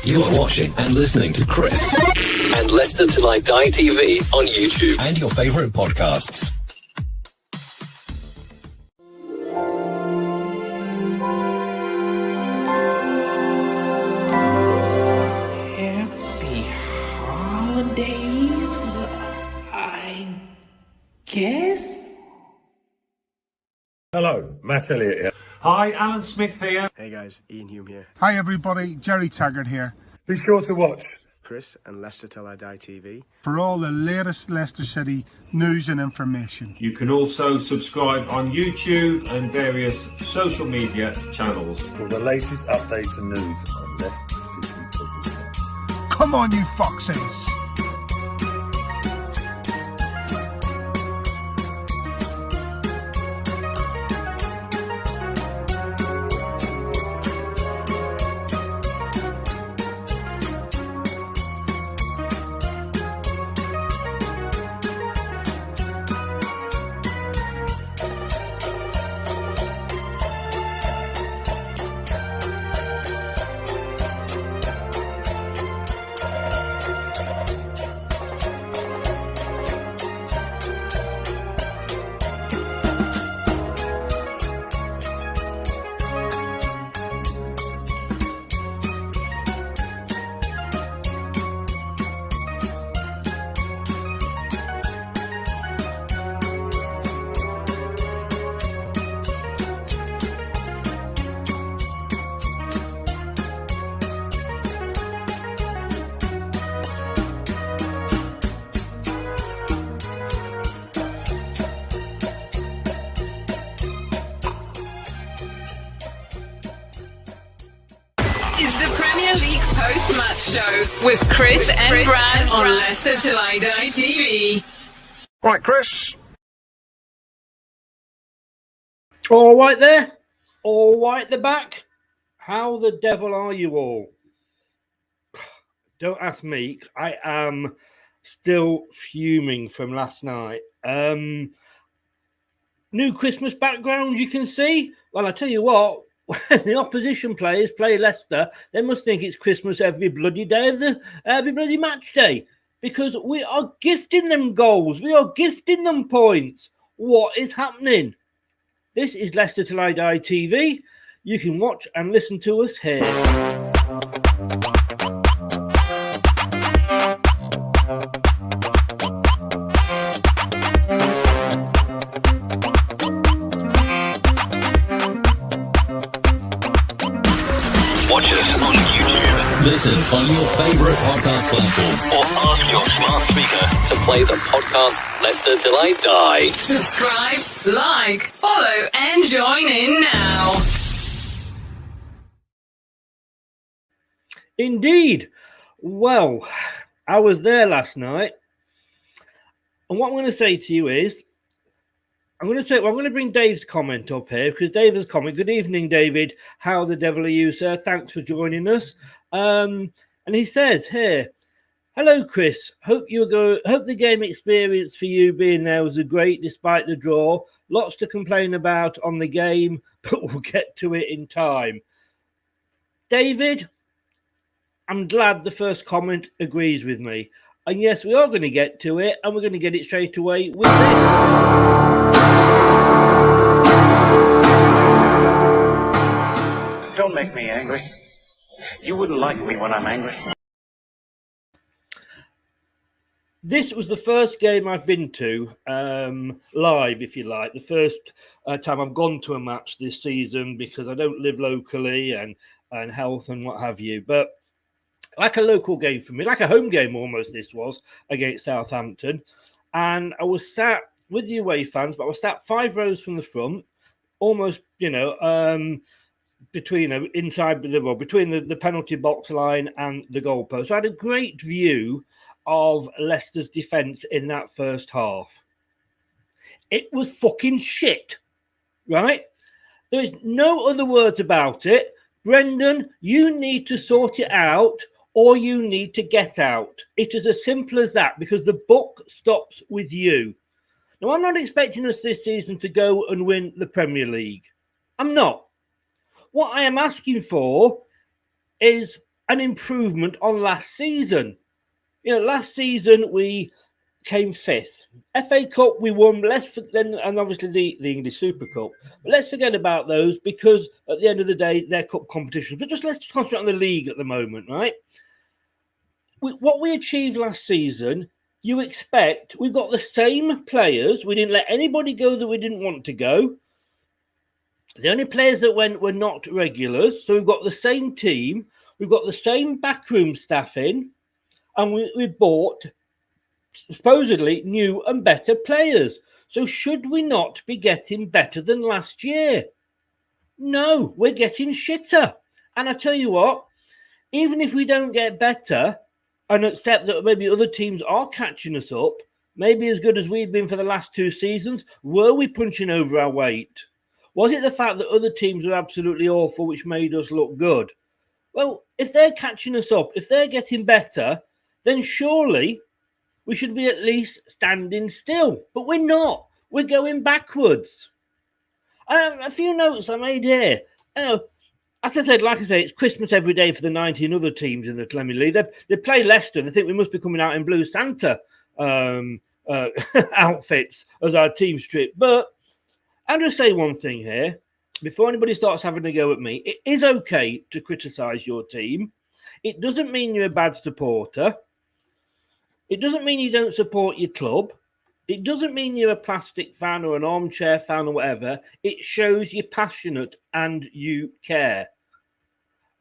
You are watching and listening to Chris and Leicester Till I Die TV on YouTube and your favourite podcasts. Happy holidays, I guess? Hello, Matt Elliott here. Hi, Alan Smith here. Hey guys, Ian Hume here. Hi everybody, Jerry Taggart here. Be sure to watch Chris and Leicester Till I Die TV for all the latest Leicester City news and information. You can also subscribe on YouTube and various social media channels. for the latest updates and news on Leicester City Football. Come on, you foxes! With Chris and Brad on Leicester Till I Die TV. Right, Chris. All right there. All right at the back. How the devil are you all? Don't ask me. I am still fuming from last night. New Christmas background you can see. Well, I tell you what, when the opposition players play Leicester, they must think it's Christmas every bloody day of every bloody match day, because we are gifting them goals, we are gifting them points. What is happening? This is Leicester Till I Die TV. You can watch and listen to us here. Watch us on YouTube. Listen on your favourite podcast platform or ask your smart speaker to play the podcast Leicester Till I Die. Subscribe, like, follow, and join in now. Indeed. Well, I was there last night. And what I'm going to say to you is, I'm going to bring Dave's comment up here, because Dave has comment. Good evening, David. How the devil are you, sir? Thanks for joining us. And he says here, hello, Chris. Hope the game experience for you being there was great despite the draw. Lots to complain about on the game, but we'll get to it in time. David, I'm glad the first comment agrees with me. And yes, we are going to get to it, and we're going to get it straight away with this. Don't make me angry. You wouldn't like me when I'm angry. This was the first game I've been to live, if you like. The first time I've gone to a match this season, because I don't live locally and health and what have you. But like a local game for me, like a home game almost this was, against Southampton. And I was sat with the away fans, but I was sat 5 rows from the front, almost, between the penalty box line and the goalpost. So I had a great view of Leicester's defence in that first half. It was fucking shit, right? There's no other words about it. Brendan, you need to sort it out, or you need to get out. It is as simple as that, because the buck stops with you. Now, I'm not expecting us this season to go and win the Premier League. I'm not. What I am asking for is an improvement on last season. Last season we came 5th. FA Cup we won, and obviously the English Super Cup. But let's forget about those because at the end of the day, they're cup competitions. But just let's concentrate on the league at the moment, right? What we achieved last season, you expect we've got the same players. We didn't let anybody go that we didn't want to go. The only players that went were not regulars. So we've got the same team. We've got the same backroom staff in. And we bought supposedly new and better players. So should we not be getting better than last year? No, we're getting shitter. And I tell you what, even if we don't get better and accept that maybe other teams are catching us up, maybe as good as we've been for the last 2 seasons, were we punching over our weight? Was it the fact that other teams were absolutely awful which made us look good? Well, if they're catching us up, if they're getting better, then surely we should be at least standing still. But we're not. We're going backwards. A few notes I made here. As I said, it's Christmas every day for the 19 other teams in the Premier League. They play Leicester and they think we must be coming out in blue Santa outfits as our team strip. But I'm going to say one thing here. Before anybody starts having a go at me, it is okay to criticise your team. It doesn't mean you're a bad supporter. It doesn't mean you don't support your club. It doesn't mean you're a plastic fan or an armchair fan or whatever. It shows you're passionate and you care.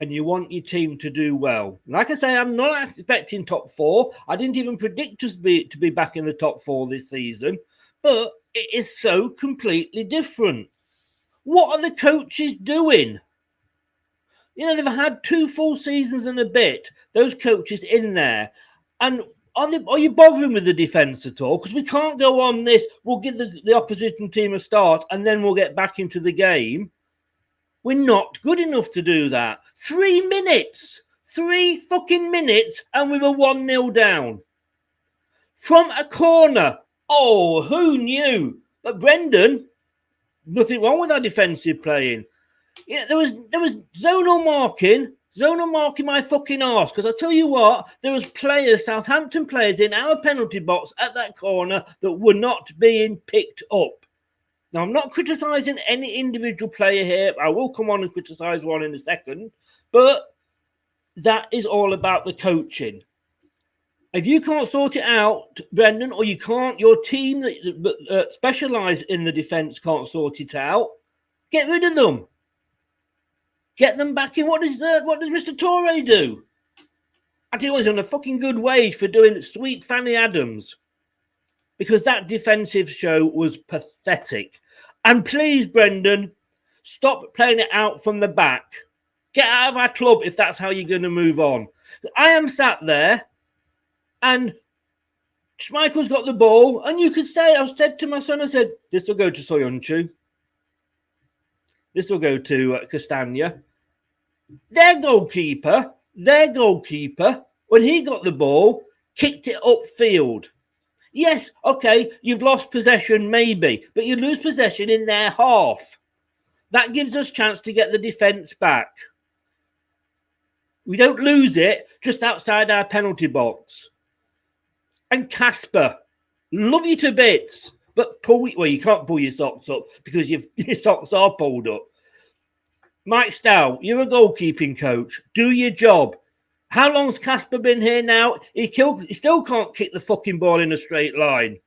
And you want your team to do well. Like I say, I'm not expecting top 4. I didn't even predict us to be back in the top 4 this season. But it is so completely different. What are the coaches doing? They've had 2 full seasons and a bit. Those coaches in there. And are you bothering with the defence at all? Because we can't go on this. We'll give the opposition team a start and then we'll get back into the game. We're not good enough to do that. 3 minutes. 3 fucking minutes and we were 1-0 down. From a corner. Oh, who knew? But Brendan, nothing wrong with our defensive playing. There was zonal marking my fucking arse. Because I tell you what, there was Southampton players in our penalty box at that corner that were not being picked up. Now, I'm not criticising any individual player here. I will come on and criticise one in a second. But that is all about the coaching. If you can't sort it out, Brendan, or your team that specialise in the defence can't sort it out, get rid of them. Get them back in. What does Mr. Torre do? I tell you what, he's on a fucking good wage for doing sweet Fanny Adams. Because that defensive show was pathetic. And please, Brendan, stop playing it out from the back. Get out of our club if that's how you're going to move on. I am sat there and Schmeichel's got the ball. And you could say, I said to my son, I said, this will go to Soyuncu. This will go to Castagna. Their goalkeeper, when he got the ball, kicked it upfield. Yes, okay, you've lost possession maybe, but you lose possession in their half. That gives us a chance to get the defence back. We don't lose it just outside our penalty box. And Casper, love you to bits. But you can't pull your socks up because your socks are pulled up. Mike Stow, you're a goalkeeping coach. Do your job. How long's Casper been here now? He still can't kick the fucking ball in a straight line.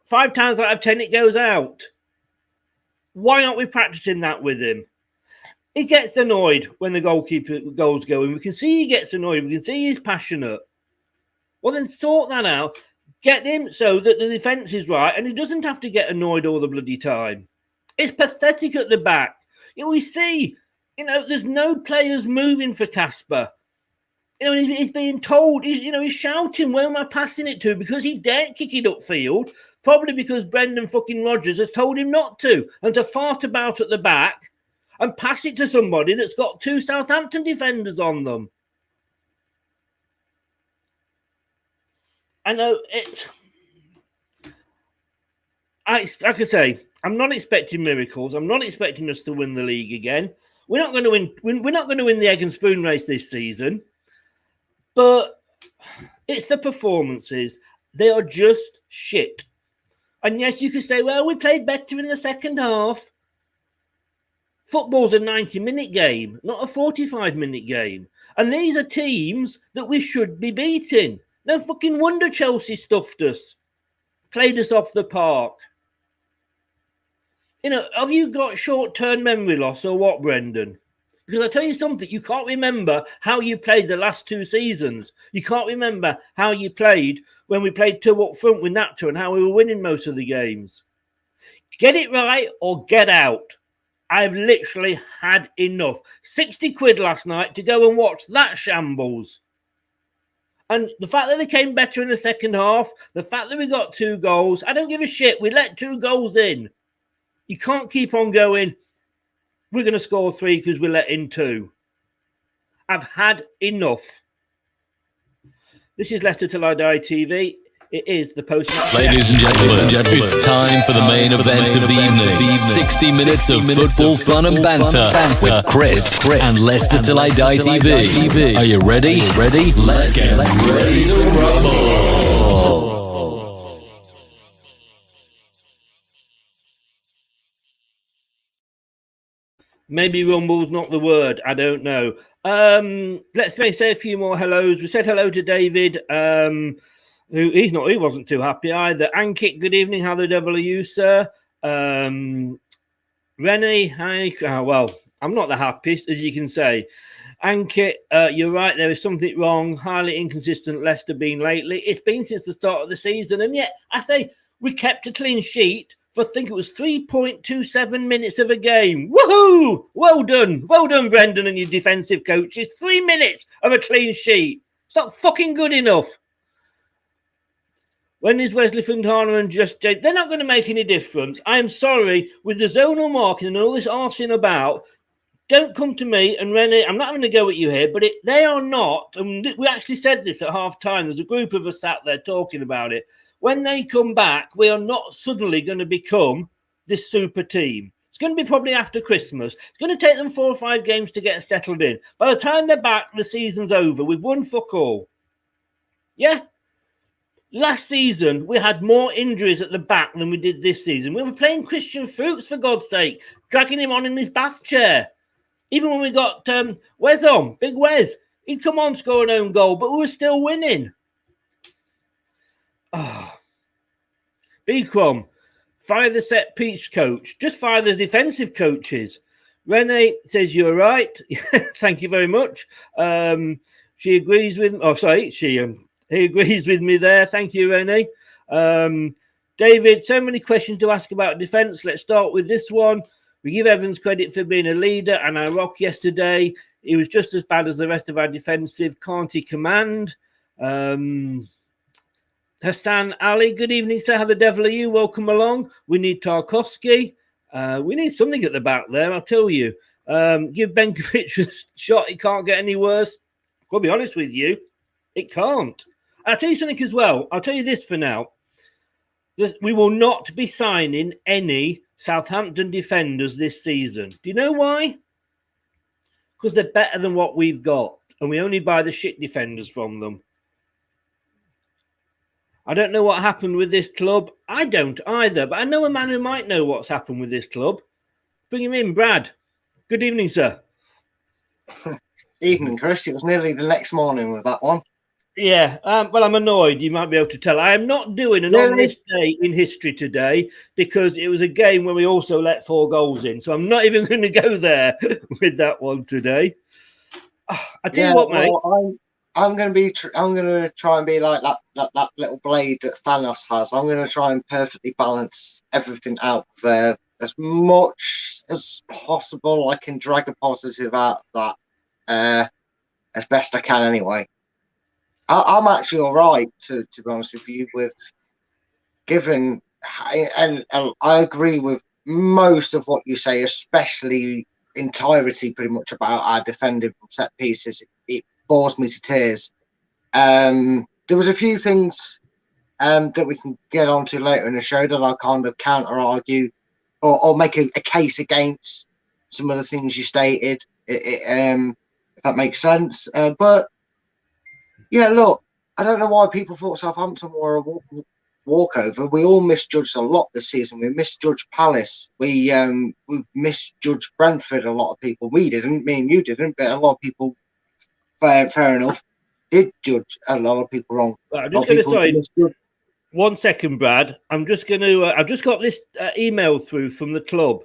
5 times out of 10, it goes out. Why aren't we practicing that with him? He gets annoyed when the goalkeeper goes going. We can see he gets annoyed. We can see he's passionate. Well, then sort that out. Get him so that the defence is right and he doesn't have to get annoyed all the bloody time. It's pathetic at the back. We see, there's no players moving for Casper. He's being told, he's shouting, where am I passing it to? Because he daren't kick it upfield, probably because Brendan fucking Rodgers has told him not to, and to fart about at the back and pass it to somebody that's got 2 Southampton defenders on them. I know like I say, I'm not expecting miracles. I'm not expecting us to win the league again. We're not going to win. We're not going to win the egg and spoon race this season. But it's the performances. They are just shit. And yes, you could say, well, we played better in the second half. Football's a 90-minute game, not a 45-minute game. And these are teams that we should be beating. No fucking wonder Chelsea stuffed us. Played us off the park. You know, have you got short-term memory loss or what, Brendan? Because I tell you something, you can't remember how you played the last 2 seasons. You can't remember how you played when we played 2 up front with Nacho and how we were winning most of the games. Get it right or get out. I've literally had enough. 60 quid last night to go and watch that shambles. And the fact that they came better in the second half, the fact that we got 2 goals, I don't give a shit. We let 2 goals in. You can't keep on going, we're going to score 3 because we let in 2. I've had enough. This is Leicester Till I Die TV. It is the post-match. Ladies and gentlemen, it's time for the main event of the evening. 60 minutes of football fun and banter with Chris and Leicester Till I Die TV. Are you ready? Let's get ready to rumble. Maybe rumble's not the word. I don't know. Let's say a few more hellos. We said hello to David. He wasn't too happy either. Ankit, good evening. How the devil are you, sir? Rennie, hi. Well, I'm not the happiest, as you can say. Ankit, you're right. There is something wrong. Highly inconsistent Leicester been lately. It's been since the start of the season, and yet I say we kept a clean sheet for I think it was 3.27 minutes of a game. Woohoo! Well done, Brendan and your defensive coaches. 3 minutes of a clean sheet. It's not fucking good enough. When is Wesley Fontana and Just Jake? They're not going to make any difference. I am sorry, with the zonal marking and all this arsing about, don't come to me and Rennie, I'm not going to go at you here, but they are not, and we actually said this at half-time, there's a group of us sat there talking about it. When they come back, we are not suddenly going to become this super team. It's going to be probably after Christmas. It's going to take them 4 or 5 games to get settled in. By the time they're back, the season's over. We've won fuck all. Yeah? Last season, we had more injuries at the back than we did this season. We were playing Christian Fuchs, for God's sake, dragging him on in his bath chair. Even when we got Wes on, Big Wes, he'd come on, score an own goal, but we were still winning. Oh. Bcrom, fire the set piece coach. Just fire the defensive coaches. Renee says you're right. Thank you very much. She agrees with. Oh, sorry, he agrees with me there. Thank you, Renee. David, so many questions to ask about defence. Let's start with this one. We give Evans credit for being a leader, and our rock yesterday, he was just as bad as the rest of our defensive. Can't he command? Hassan Ali, good evening, sir. How the devil are you? Welcome along. We need Tarkovsky. We need something at the back there, I'll tell you. Give Benkovic a shot. It can't get any worse. I'll be honest with you. It can't. I'll tell you something as well. I'll tell you this for now. We will not be signing any Southampton defenders this season. Do you know why? Because they're better than what we've got. And we only buy the shit defenders from them. I don't know what happened with this club. I don't either, but I know a man who might know what's happened with this club. Bring him in, Brad. Good evening, sir. Evening, Chris. It was nearly the next morning with that one. Yeah, well, I'm annoyed. You might be able to tell. I am not doing an on this day in history today because it was a game where we also let 4 goals in. So I'm not even going to go there with that one today. I tell you what, mate. Well, I'm going to try and be like that little blade that Thanos has. I'm going to try and perfectly balance everything out there as much as possible. I can drag a positive out of that as best I can anyway. I'm actually all right, to be honest with you, with given, and I agree with most of what you say, especially entirety pretty much about our defending from set pieces. It bores me to tears. There was a few things that we can get onto later in the show that I'll kind of counter-argue or make a case against some of the things you stated, if that makes sense. But yeah, look, I don't know why people thought Southampton were a walkover. We all misjudged a lot this season. We misjudged Palace. We've misjudged Brentford. A lot of people. We didn't. Me and you didn't. But a lot of people, fair enough, did judge a lot of people wrong. Well, I'm just going to say 1 second, Brad. I'm just going to. I've just got this email through from the club.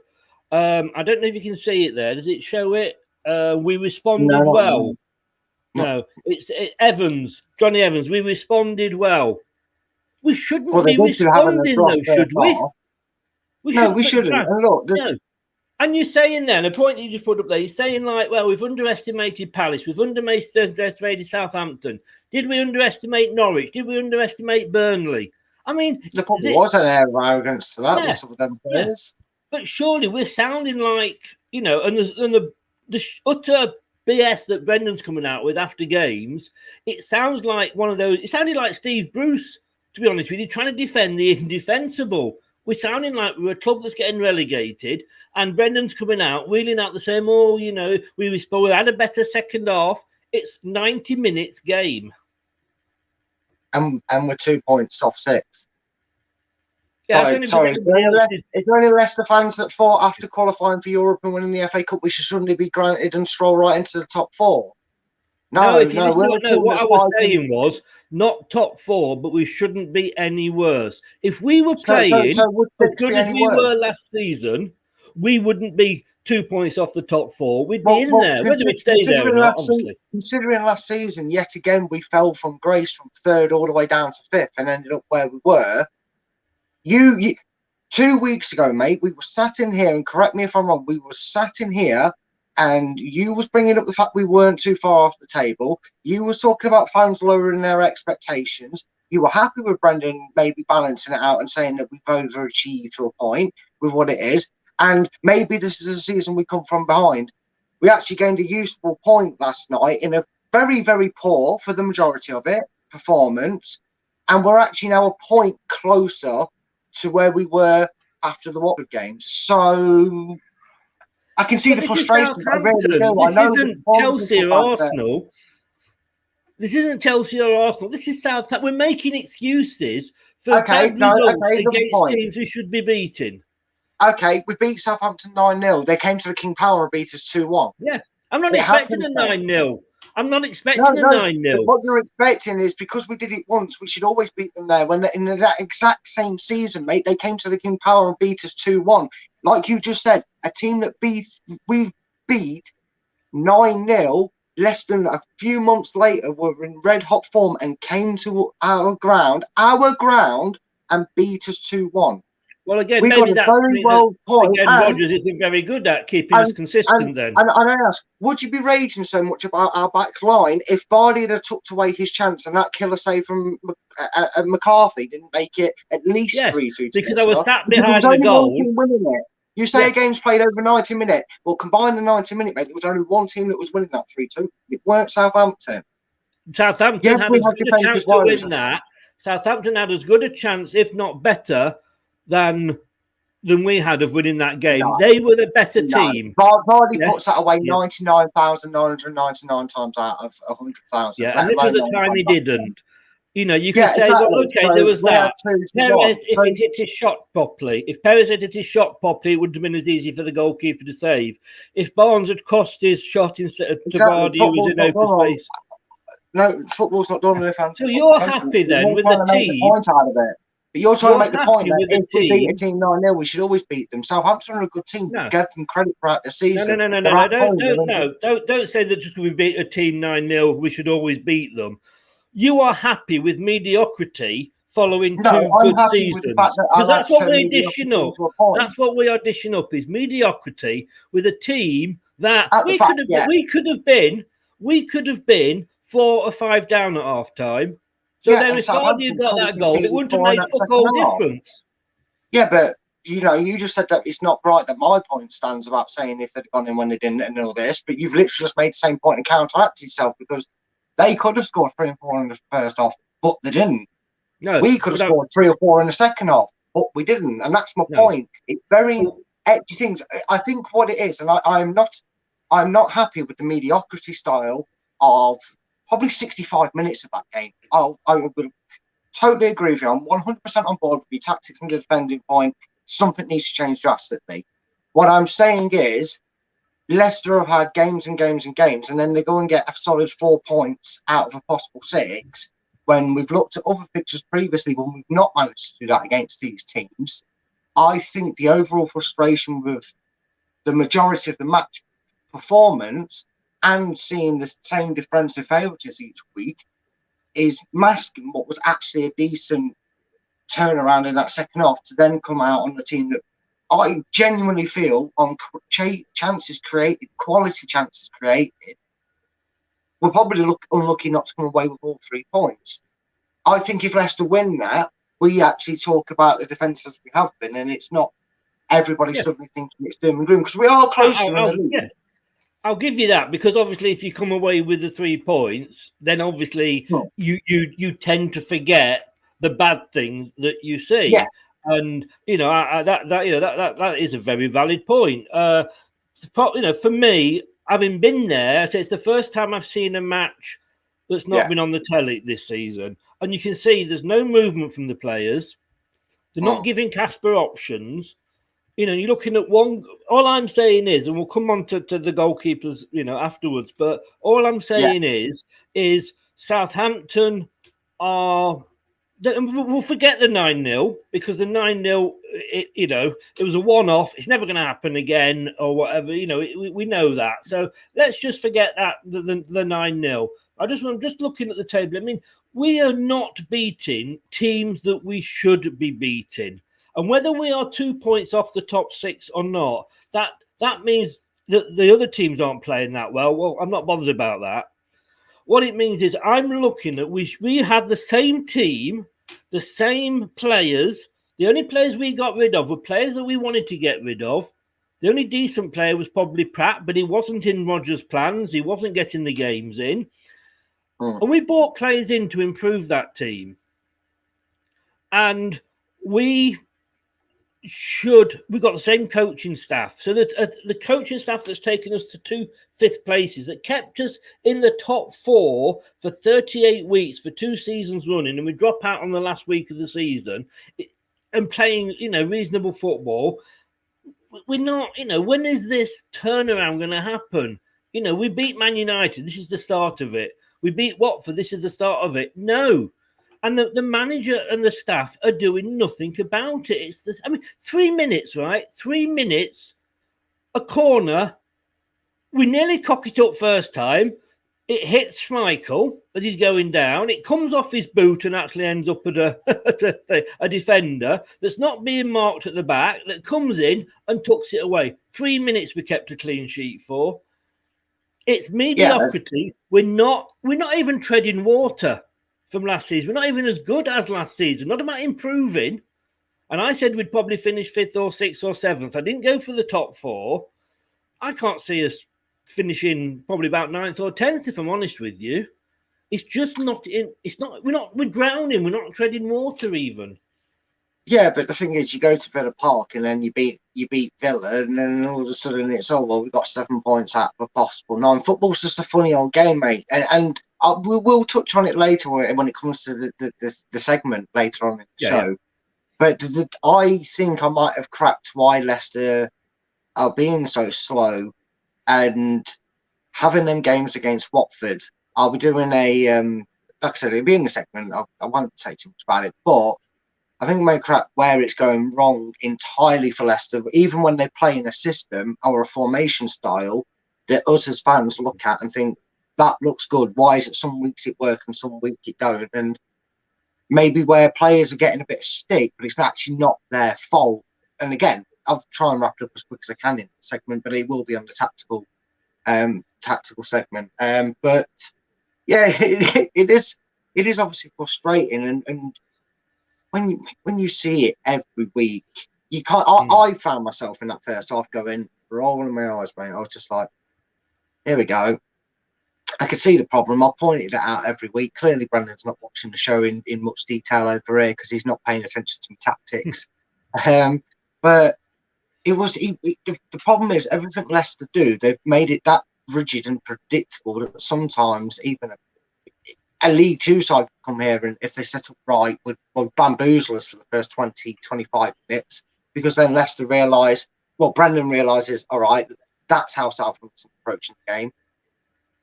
I don't know if you can see it there. Does it show it? We responded well. No, it's Evans, Johnny Evans. We responded well. We shouldn't be responding, though, should we? We shouldn't. And look, no. And you're saying then, the point you just put up there, you're saying like, well, we've underestimated Palace, we've underestimated Southampton. Did we underestimate Norwich? Did we underestimate Burnley? I mean, there probably was an air of arrogance to that with some of them players. But surely we're sounding like, you know, and the utter BS that Brendan's coming out with after games, it sounds like one of those. It sounded like Steve Bruce, to be honest with you, trying to defend the indefensible. We're sounding like we're a club that's getting relegated, and Brendan's coming out, wheeling out the same, oh, you know, we had a better second half. It's 90 minutes game. And we're 2 points off 6. Yeah, sorry. Is there any Leicester fans that thought after qualifying for Europe and winning the FA Cup we should suddenly be granted and stroll right into the top 4? No. What I was saying was not top 4, but we shouldn't be any worse. If we were playing as good as we were last season, we wouldn't be 2 points off the top 4. We'd be in there, whether we'd stay there or not, obviously. Considering last season, yet again, we fell from grace from 3rd all the way down to 5th and ended up where we were. You 2 weeks ago, mate, we were sat in here, and correct me if I'm wrong, we were sat in here and you was bringing up the fact we weren't too far off the table. You were talking about fans lowering their expectations. You were happy with Brendan maybe balancing it out and saying that we've overachieved to a point with what it is. And maybe this is a season we come from behind. We actually gained a useful point last night in a very, very poor, for the majority of it, performance. And we're actually now a point closer to where we were after the Watford game. So I can see the frustration. This isn't Chelsea or Arsenal. This isn't Chelsea or Arsenal. This is Southampton. We're making excuses for bad results against teams we should be beating. Okay, we beat Southampton 9-0. They came to the King Power and beat us 2-1. Yeah, I'm not expecting a 9-0. I'm not expecting a 9-0. What you're expecting is because we did it once, we should always beat them there. When in that exact same season, mate, they came to the King Power and beat us 2-1. Like you just said, a team that we beat 9-0, less than a few months later, were in red hot form and came to our ground, and beat us 2-1. Well, again, maybe that's Rodgers isn't very good at keeping us consistent then. And I ask, would you be raging so much about our back line if Vardy had tucked away his chance and that killer save from McCarthy didn't make it at least 3-2? Because I was sat behind the goal. You say a game's played over 90 minutes. Well, combine the 90 minute, mate, there was only one team that was winning that 3-2. It weren't Southampton. Southampton had as good a chance to win that. Southampton had as good a chance, if not better, than we had of winning that game. No. They were the better team. Vardy puts that away 99,999 times out of 100,000. Yeah, and this was the time he didn't. You know, you can say, well, okay, there was that. Perez, if he hit his shot properly, if Perez had hit his shot properly, it wouldn't have been as easy for the goalkeeper to save. If Barnes had crossed his shot instead of Vardy, who was in open space. No, football's not done with So you're happy then with the team. But you're trying to make the point that if we beat a team 9-0, we should always beat them. Southampton are a good team. No. Give them credit for the season. No. Don't say that just because we beat a team 9-0, we should always beat them. You are happy with mediocrity following two good seasons. Because that's what we're dishing up. That's what we are dishing up is mediocrity with a team that we could have been 4 or 5 down at half time. So then if Vardy had got that goal, it wouldn't have made fuck all difference. Yeah, but you just said that it's not right that my point stands about saying if they'd gone in when they didn't and all this, but you've literally just made the same point and counteracted yourself because they could have scored 3 and 4 in the first half, but they didn't. No, we could have scored 3 or 4 in the second half, but we didn't. And that's my point. It's very things. I think what it is, and I'm not happy with the mediocrity style of probably 65 minutes of that game. I would totally agree with you. I'm 100% on board with your tactics and the defending point. Something needs to change drastically. What I'm saying is, Leicester have had games and games and games, and then they go and get a solid 4 points out of a possible 6. When we've looked at other pictures previously, when we've not managed to do that against these teams, I think the overall frustration with the majority of the match performance and seeing the same defensive failures each week is masking what was actually a decent turnaround in that second half to then come out on the team that I genuinely feel on chances created, quality chances created, we're probably unlucky not to come away with all 3 points. I think if Leicester win that, we actually talk about the defence as we have been, and it's not everybody suddenly thinking it's doom and gloom, because we are closer in the league. Yes. I'll give you that, because obviously if you come away with the 3 points, then obviously you tend to forget the bad things that you see. Yeah. And that is a very valid point. For me, having been there, so it's the first time I've seen a match that's not been on the telly this season, and you can see there's no movement from the players. They're not giving Casper options. You're looking at one. All I'm saying is, and we'll come on to the goalkeepers, afterwards. But all I'm saying is Southampton are. We'll forget the 9-0, because the 9-0, it was a one-off. It's never going to happen again or whatever. We know that. So let's just forget that, the 9-0. I'm just looking at the table. I mean, we are not beating teams that we should be beating. And whether we are 2 points off the top 6 or not, that means that the other teams aren't playing that well. Well, I'm not bothered about that. What it means is I'm looking at we had the same team, the same players. The only players we got rid of were players that we wanted to get rid of. The only decent player was probably Pratt, but he wasn't in Rodgers' plans. He wasn't getting the games in. And we bought players in to improve that team. And we've got the same coaching staff. So that the coaching staff that's taken us to 2 fifth places, that kept us in the top 4 for 38 weeks for 2 seasons running, and we drop out on the last week of the season and playing, reasonable football. We're not, when is this turnaround going to happen? We beat Man United. This is the start of it. We beat Watford. This is the start of it. No. And the manager and the staff are doing nothing about it. It's this. 3 minutes, right? 3 minutes, a corner. We nearly cock it up first time. It hits Schmeichel as he's going down. It comes off his boot and actually ends up at a defender that's not being marked at the back, that comes in and tucks it away. 3 minutes we kept a clean sheet for. It's mediocrity. We're not even treading water from last season. We're not even as good as last season. Not about improving. And I said we'd probably finish 5th or 6th or 7th. I didn't go for the top 4. I can't see us finishing probably about 9th or 10th, if I'm honest with you. It's just not in. It's not. We're drowning. We're not treading water even. Yeah, but the thing is, you go to Villa Park and then you beat Villa, and then all of a sudden it's we've got 7 points out of a possible 9. Football's just a funny old game, mate, and we will touch on it later when it comes to the segment later on in the show. Yeah. But I think I might have cracked why Leicester are being so slow and having them games against Watford. I'll be doing like I said, it'll be in the segment. I won't say too much about it, but I think I may crack where it's going wrong entirely for Leicester, even when they play in a system or a formation style that us as fans look at and think, that looks good. Why is it some weeks it works and some weeks it don't? And maybe where players are getting a bit of stick, but it's actually not their fault. And again, I'll try and wrap it up as quick as I can in the segment, but it will be on the tactical segment. But yeah, it is obviously frustrating, and when you see it every week, you can't. I found myself in that first half going, rolling my eyes, mate. I was just like, here we go. I could see the problem. I pointed it out every week. Clearly, Brandon's not watching the show in much detail over here because he's not paying attention to my tactics. But The problem is everything Leicester do, they've made it that rigid and predictable that sometimes even a League Two side come here and if they set up right would bamboozle us for the first 20, 25 minutes, because then Leicester realise, well, Brendan realises, all right, that's how Southampton approaching the game.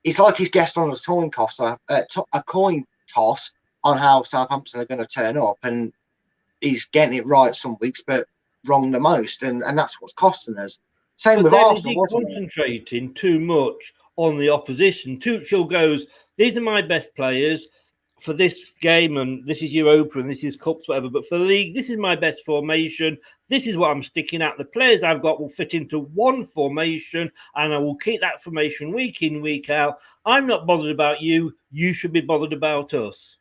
It's like he's guessed on a coin toss on how Southampton are going to turn up, and he's getting it right some weeks, but wrong the most, and that's what's costing us. Same with Arsenal. Is he concentrating too much on the opposition? Tuchel goes, these are my best players for this game, and this is Europa, and this is Cups, whatever. But for the league, this is my best formation. This is what I'm sticking at. The players I've got will fit into one formation, and I will keep that formation week in, week out. I'm not bothered about you. You should be bothered about us.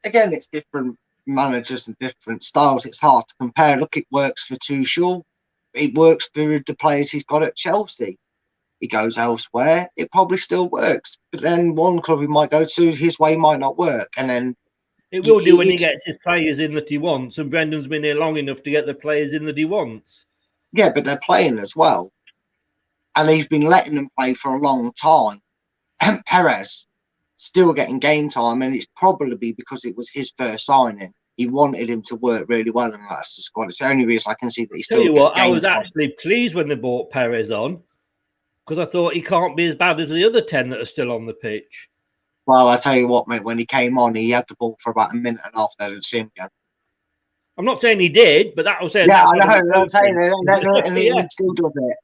Again, it's different managers and different styles. It's hard to compare. Look, it works for Tuchel. It works for the players he's got at Chelsea. He goes elsewhere, it probably still works. But then one club he might go to, his way might not work. And then it will do when he gets his players in that he wants. And Brendan's been here long enough to get the players in that he wants. Yeah, but they're playing as well. And he's been letting them play for a long time. And Perez still getting game time. And it's probably because it was his first signing. He wanted him to work really well in the Leicester squad. It's the only reason I can see that he still gets game time. I was actually pleased when they brought Perez on, because I thought he can't be as bad as the other 10 that are still on the pitch. Well, I tell you what, mate, when he came on, he had the ball for about a minute and a half there. I didn't see him again. I'm not saying he did, but that was it. Yeah, I know. I'm saying it, and he still does it.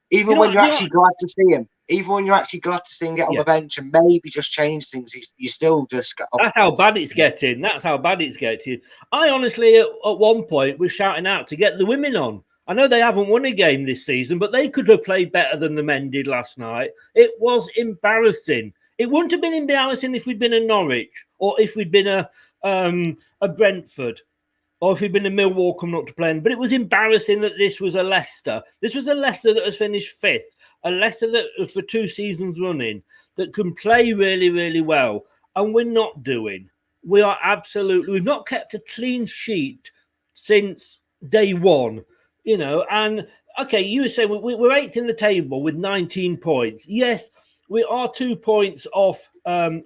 Even when you're actually glad to see him. Even when you're actually glad to see him get on the bench and maybe just change things, you still just... That's how bad it's getting. That's how bad it's getting. I honestly, at one point, was shouting out to get the women on. I know they haven't won a game this season, but they could have played better than the men did last night. It was embarrassing. It wouldn't have been embarrassing if we'd been a Norwich, or if we'd been a Brentford, or if we'd been a Millwall coming up to play. But it was embarrassing that this was a Leicester. This was a Leicester that has finished 5th, a Leicester that was for 2 seasons running, that can play really, really well. And we're not doing. We've not kept a clean sheet since day one. You know, and okay, you were saying we're 8th in the table with 19 points. Yes, we are 2 points off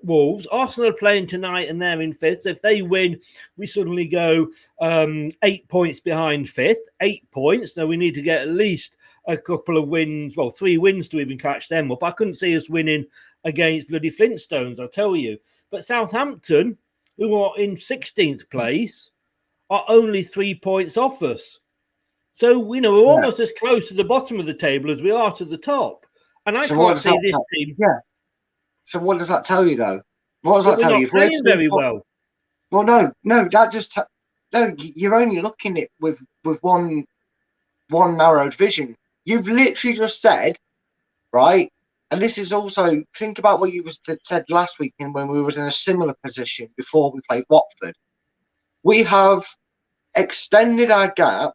Wolves. Arsenal are playing tonight and they're in 5th. So if they win, we suddenly go 8 points behind 5th. 8 points. So we need to get at least a couple of wins, 3 wins to even catch them up. I couldn't see us winning against bloody Flintstones, I'll tell you. But Southampton, who are in 16th place, are only 3 points off us. So, you know, we're almost as close to the bottom of the table as we are to the top. And I can't see this team. Yeah. So what does that tell you, though? What does that tell you? We're not playing very well. Well, no, that just... No, you're only looking at it with one narrowed vision. You've literally just said, right, and this is also... Think about what you said last week when we was in a similar position before we played Watford. We have extended our gap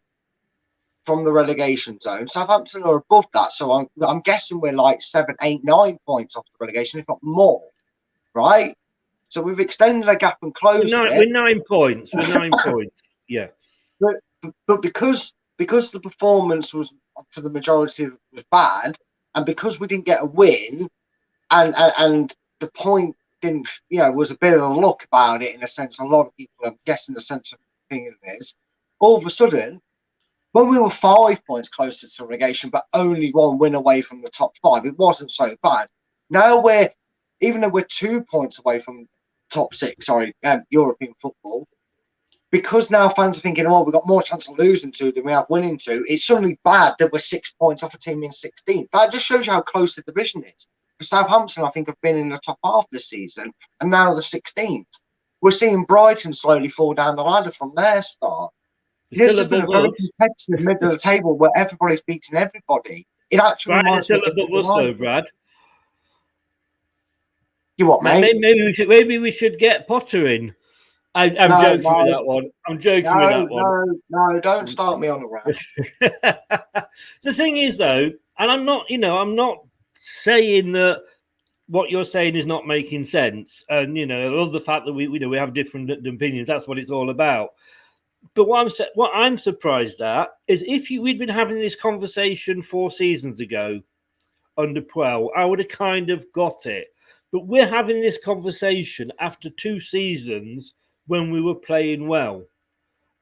from the relegation zone. Southampton are above that, so I'm guessing we're like 7, 8, 9 points off the relegation, if not more, right? So we've extended our gap and closed it. We're 9 points. We're 9 points. Yeah. But because the performance was for the majority was bad, and because we didn't get a win, and the point didn't, was a bit of a look about it in a sense. A lot of people, I'm guessing, the sense of opinion is all of a sudden, when we were 5 points closer to relegation, but only 1 win away from the top 5, it wasn't so bad. Now even though we're 2 points away from top 6, European football, because now fans are thinking, we've got more chance of losing to than we have winning to, it's suddenly bad that we're 6 points off a team in 16th. That just shows you how close the division is. For Southampton, I think, have been in the top half this season, and now the 16th. We're seeing Brighton slowly fall down the ladder from their start. This has been a very competitive middle of the table where everybody's beating everybody. It actually reminds me of us, Brad. You what, mate? Maybe we should get Potter in. I'm joking with that one. I'm joking with that one. No, don't start me on the rant. The thing is, though, and I'm not saying that what you're saying is not making sense. And I love the fact that we have different opinions. That's what it's all about. But what I'm surprised at is we'd been having this conversation 4 seasons ago under 12, I would have kind of got it. But we're having this conversation after 2 seasons when we were playing well.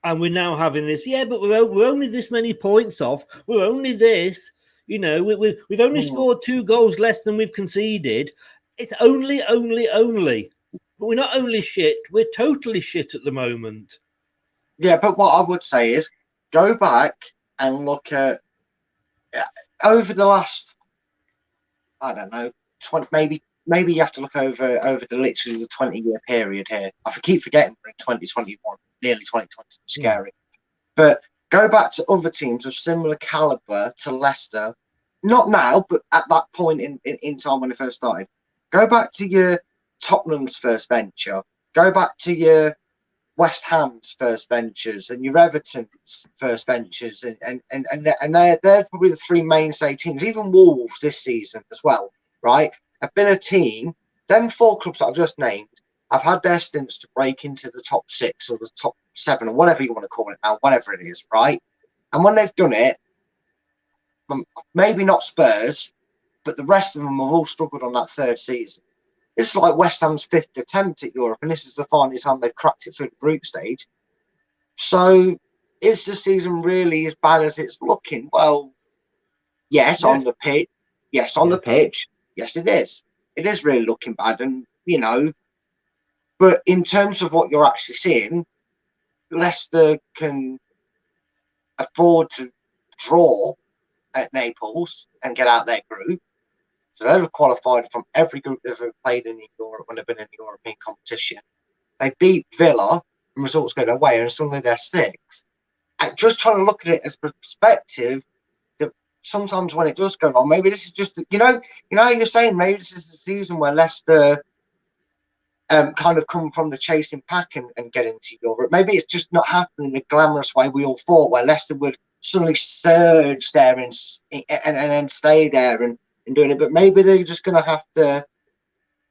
And we're now having this, but we're only this many points off. We're only this, we've only scored 2 goals less than we've conceded. It's only. But we're not only shit, we're totally shit at the moment. Yeah, but what I would say is go back and look at over the last, I don't know, 20, maybe you have to look over literally the 20-year period here. I keep forgetting we're in 2021, nearly 2020. Scary. But go back to other teams of similar caliber to Leicester, not now, but at that point in time when they first started. Go back to your Tottenham's first venture. Go back to your West Ham's first ventures and your Everton's first ventures, and they're probably the 3 mainstay teams. Even Wolves this season as well, right? Have been a team. Them 4 clubs that I've just named have had their stints to break into the top 6 or the top 7 or whatever you want to call it now, whatever it is, right? And when they've done it, maybe not Spurs, but the rest of them have all struggled on that 3rd season. It's like West Ham's 5th attempt at Europe, and this is the final time they've cracked it through the group stage. So, is the season really as bad as it's looking? Well, yes. On the pitch. Yes, on the pitch. Yes, it is. It is really looking bad, and but in terms of what you're actually seeing, Leicester can afford to draw at Naples and get out their group. So they've qualified from every group they've ever played in Europe when they've been in the European competition. They beat Villa and results go their way, and suddenly they're 6th. And just trying to look at it as perspective, that sometimes when it does go wrong, maybe this is just, you're saying maybe this is the season where Leicester kind of come from the chasing pack and get into Europe. Maybe it's just not happening the glamorous way we all thought, where Leicester would suddenly surge there and then stay there and doing it. But maybe they're just going to have to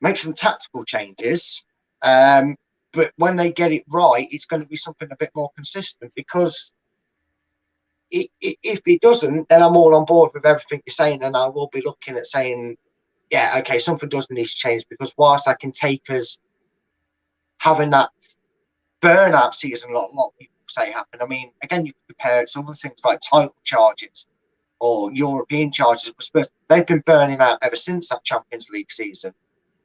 make some tactical changes. But when they get it right, it's going to be something a bit more consistent, because if it doesn't, then I'm all on board with everything you're saying, and I will be looking at saying, yeah, okay, something does need to change, because whilst I can take us having that burnout season, a lot of people say happen. I mean, again, you can compare it to other things like title charges or European charges. They've been burning out ever since that Champions League season.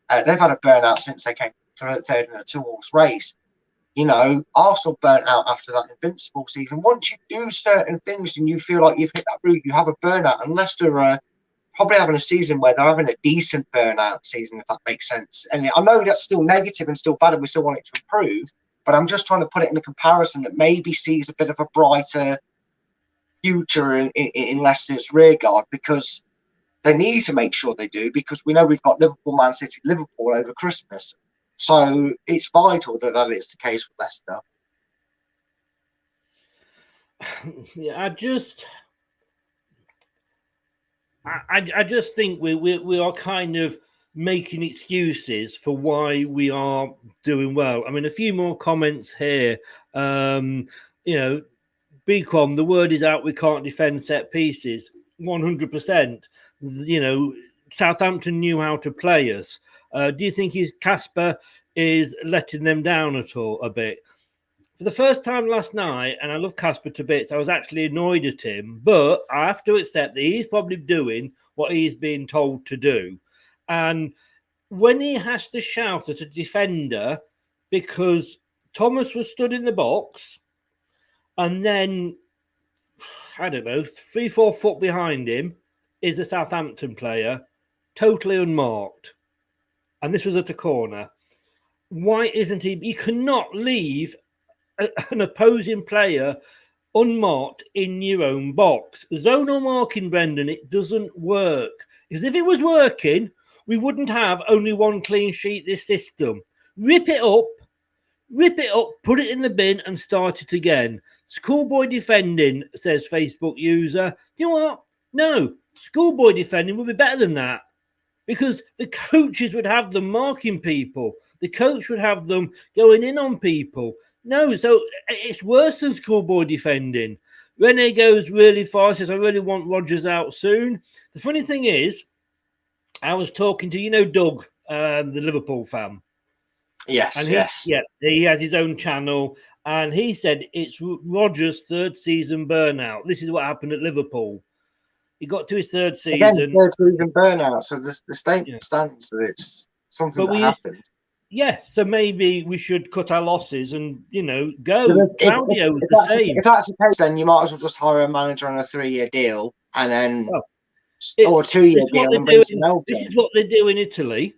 They've had a burnout since they came third in a 2-horse race. Arsenal burnt out after that Invincible season. Once you do certain things and you feel like you've hit that route, you have a burnout. And Leicester are probably having a season where they're having a decent burnout season, if that makes sense. And I know that's still negative and still bad, and we still want it to improve. But I'm just trying to put it in a comparison that maybe sees a bit of a brighter future in Leicester's rearguard, because they need to make sure they do, because we know we've got Liverpool, Man City, Liverpool over Christmas. So it's vital that is the case with Leicester. Yeah, I just think we are kind of making excuses for why we are doing well. I mean, a few more comments here. BCom, the word is out, we can't defend set pieces. 100%. Southampton knew how to play us. Do you think Casper is letting them down at all a bit? For the first time last night, and I love Casper to bits, I was actually annoyed at him, but I have to accept that he's probably doing what he's being told to do. And when he has to shout at a defender because Thomas was stood in the box and then, I don't know, 3-4 foot behind him is a Southampton player, totally unmarked. And this was at a corner. Why isn't he? You cannot leave an opposing player unmarked in your own box. Zonal marking, Brendan, it doesn't work. Because if it was working, we wouldn't have only 1 clean sheet this system. Rip it up, put it in the bin and start it again. Schoolboy defending, says Facebook user. You know what? No, schoolboy defending would be better than that, because the coaches would have them marking people. The coach would have them going in on people. No, so it's worse than schoolboy defending. Rene goes really far, says, I really want Rodgers out soon. The funny thing is, I was talking to, Doug, the Liverpool fan. Yes, and yes. Yeah, he has his own channel, and he said it's Rodgers' third season burnout. This is what happened at Liverpool. He got to his third season. Again, third season burnout, so the statement stands that it's something that happened. Yeah, so maybe we should cut our losses and, go. Claudio was the same. If that's the case, then you might as well just hire a manager on a 3-year deal and then, or a 2-year deal and bring some else in. This is what they do in Italy.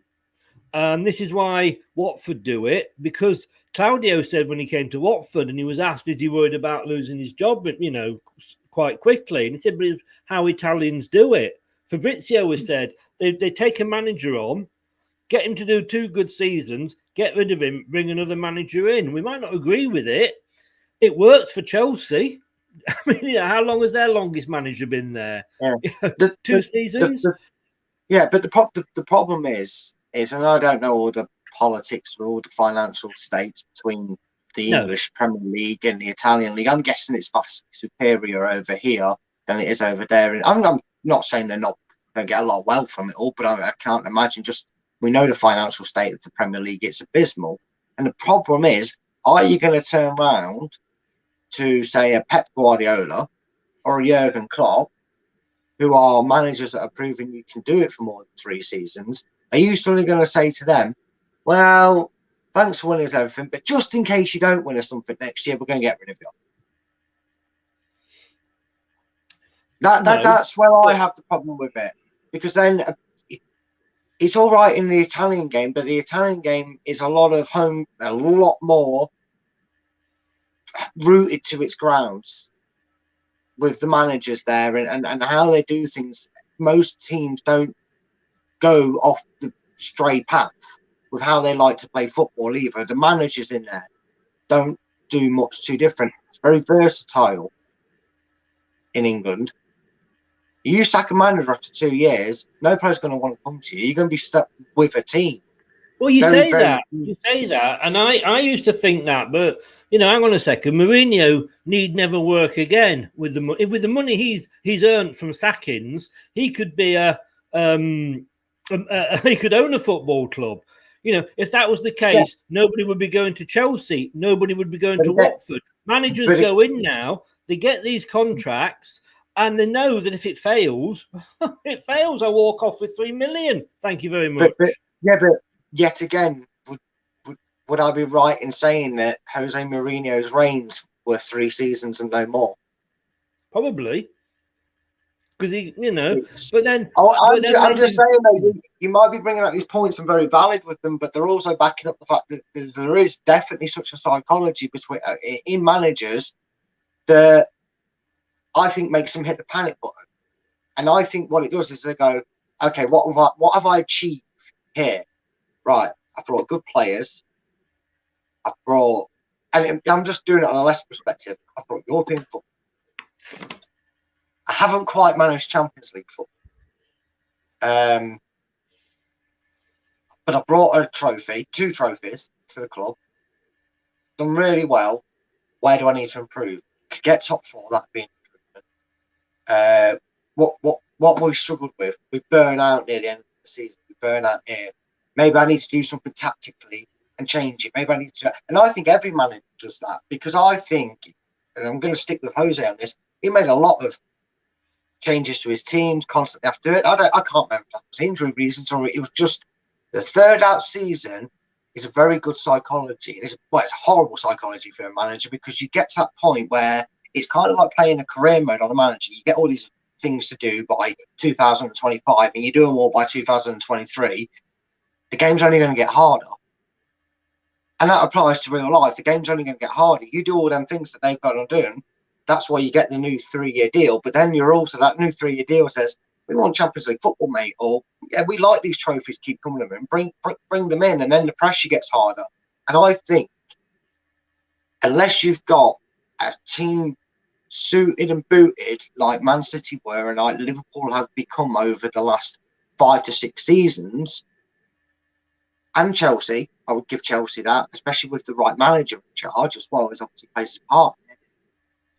This is why Watford do it, because Claudio said when he came to Watford and he was asked, is he worried about losing his job, quite quickly? And he said, but it's how Italians do it. Fabrizio has said they take a manager on, get him to do 2 good seasons, get rid of him, bring another manager in. We might not agree with it. It works for Chelsea. I mean, how long has their longest manager been there? Yeah. 2 seasons? But the problem is, and I don't know all the politics or all the financial states between the English Premier League and the Italian League. I'm guessing it's vastly superior over here than it is over there. And I'm not saying don't get a lot of wealth from it all, but I can't imagine we know the financial state of the Premier League, it's abysmal. And the problem is, are you going to turn around to, say, a Pep Guardiola or a Jurgen Klopp, who are managers that are proving you can do it for more than 3 seasons? Are you suddenly going to say to them, well, thanks for winning us everything, but just in case you don't win us something next year, we're going to get rid of you? That's where I have the problem with it. Because then it's all right in the Italian game, but the Italian game is a lot more rooted to its grounds with the managers there and how they do things. Most teams don't go off the stray path with how they like to play football either. The managers in there don't do much too different. It's very versatile in England. You sack a manager after 2 years, no player's going to want to come to you. You're going to be stuck with a team. Well, you say that, and I used to think that, but hang on a second. Mourinho need never work again with the money he's earned from sackings. He could be he could own a football club. If that was the case, nobody would be going to Chelsea. Nobody would be going to Watford. Managers go in now. They get these contracts. And they know that if it fails, it fails. I walk off with 3 million. Thank you very much. But yet again, would I be right in saying that Jose Mourinho's reigns were 3 seasons and no more? Probably. Because but then... I'm just saying, though, you might be bringing up these points and very valid with them, but they're also backing up the fact that there is definitely such a psychology between in managers that I think makes them hit the panic button. And I think what it does is they go, okay, what have I achieved here? Right, I brought good players. And I'm just doing it on a less perspective. I brought European football. I haven't quite managed Champions League football. But I brought a trophy, 2 trophies to the club. Done really well. Where do I need to improve? Could get top 4, that'd be what we struggled with, we burn out near the end of the season. We burn out here. Maybe I need to do something tactically and change it. Maybe I need to, and I think every manager does that, because I think, and I'm going to stick with Jose on this, he made a lot of changes to his teams constantly after it. I can't remember if that was injury reasons or it was just the third out season is a very good psychology. It's horrible psychology for a manager, because you get to that point where it's kind of like playing a career mode on a manager. You get all these things to do by 2025 and you do them all by 2023. The game's only going to get harder. And that applies to real life. The game's only going to get harder. You do all them things that they've got to do. That's why you get the new 3-year deal. But then you're also, that new 3-year deal says, we want Champions League football, mate. Or, yeah, we like these trophies, keep coming in. Bring them in. And then the pressure gets harder. And I think, unless you've got a team suited and booted like Man City were and like Liverpool have become over the last 5 to 6 seasons, And Chelsea, I would give Chelsea that, especially with the right manager in charge as well, as obviously plays his part.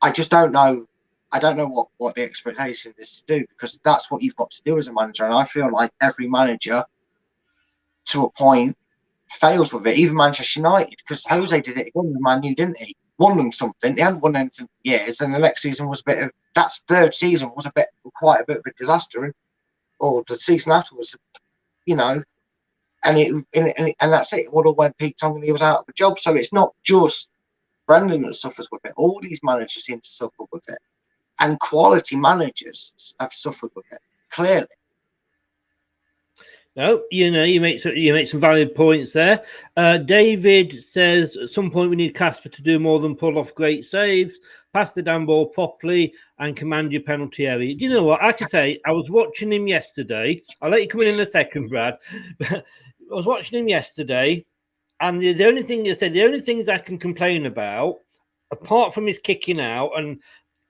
I just don't know. I don't know what the expectation is to do, because that's what you've got to do as a manager. And I feel like every manager, to a point, fails with it. Even Manchester United, because Jose did it again with Man U, didn't he? Won them something. They hadn't won anything for years, and the next season was a bit of third season was quite a bit of a disaster, or the season after was, and that's it. It would have went Pete Tong and he was out of a job. So it's not just Brendan that suffers with it. All these managers seem to suffer with it, and quality managers have suffered with it clearly. No, you make some valid points there. David says at some point we need Casper to do more than pull off great saves, pass the damn ball properly, and command your penalty area. Do you know what? I can say I was watching him yesterday. I'll let you come in a second, Brad. I was watching him yesterday, and the only things I can complain about, apart from his kicking out, and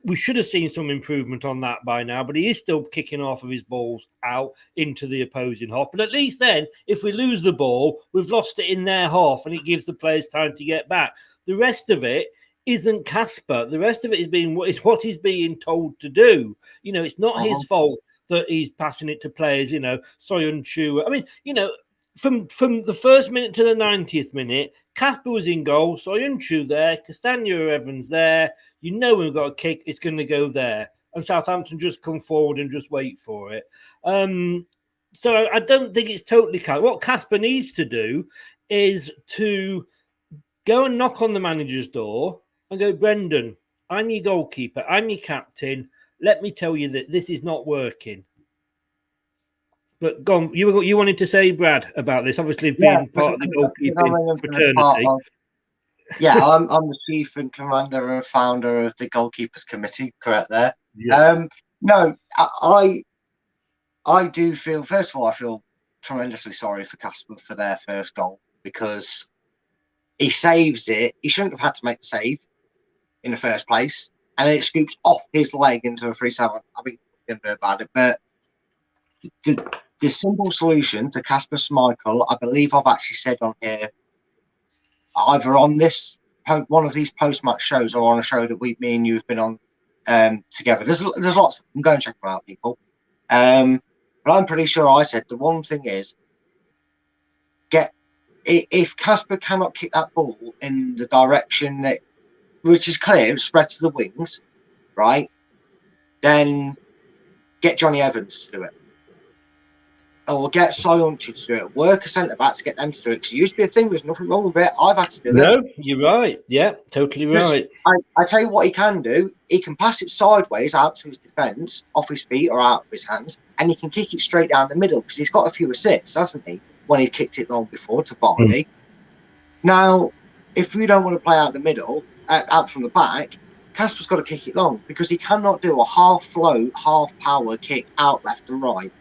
we should have seen some improvement on that by now, but he is still kicking off of his balls out into the opposing half. But at least then, if we lose the ball, we've lost it in their half, and it gives the players time to get back. The rest of it isn't Casper. The rest of it is what he's being told to do. It's not his fault that he's passing it to players. Soyuncu. I mean, from the first minute to the 90th minute, Casper was in goal, Soyuncu there, Castagna Evans there. We've got a kick, it's going to go there. And Southampton just come forward and just wait for it. So I don't think it's totally Casper. What Casper needs to do is to go and knock on the manager's door and go, Brendan, I'm your goalkeeper, I'm your captain. Let me tell you that this is not working. But go on, you wanted to say, Brad, about this, obviously being part of the goalkeeping fraternity. I'm the chief and commander and founder of the goalkeepers committee. Correct there. Yeah. No, I do feel. First of all, I feel tremendously sorry for Casper for their first goal, because he saves it. He shouldn't have had to make the save in the first place, and it scoops off his leg into a 3-7. I mean, we can do about it, but the simple solution to Casper Schmeichel, I believe I've actually said on here, either on one of these post-match shows or on a show that me and you have been on together. There's lots of them. Go and check them out, people. But I'm pretty sure I said the one thing is, if Casper cannot kick that ball in the direction which is clear, spread to the wings, right, then get Johnny Evans to do it. Or get Soyuncu to do it. Work a centre-back to get them to do it. Because it used to be a thing. There's nothing wrong with it. I've had to do it. No, you're right. Yeah, totally right. I tell you what he can do. He can pass it sideways out to his defence, off his feet or out of his hands, and he can kick it straight down the middle, because he's got a few assists, hasn't he, when he kicked it long before to Vardy. Now, if we don't want to play out the middle, out from the back, Casper's got to kick it long, because he cannot do a half float, half power kick out left and right.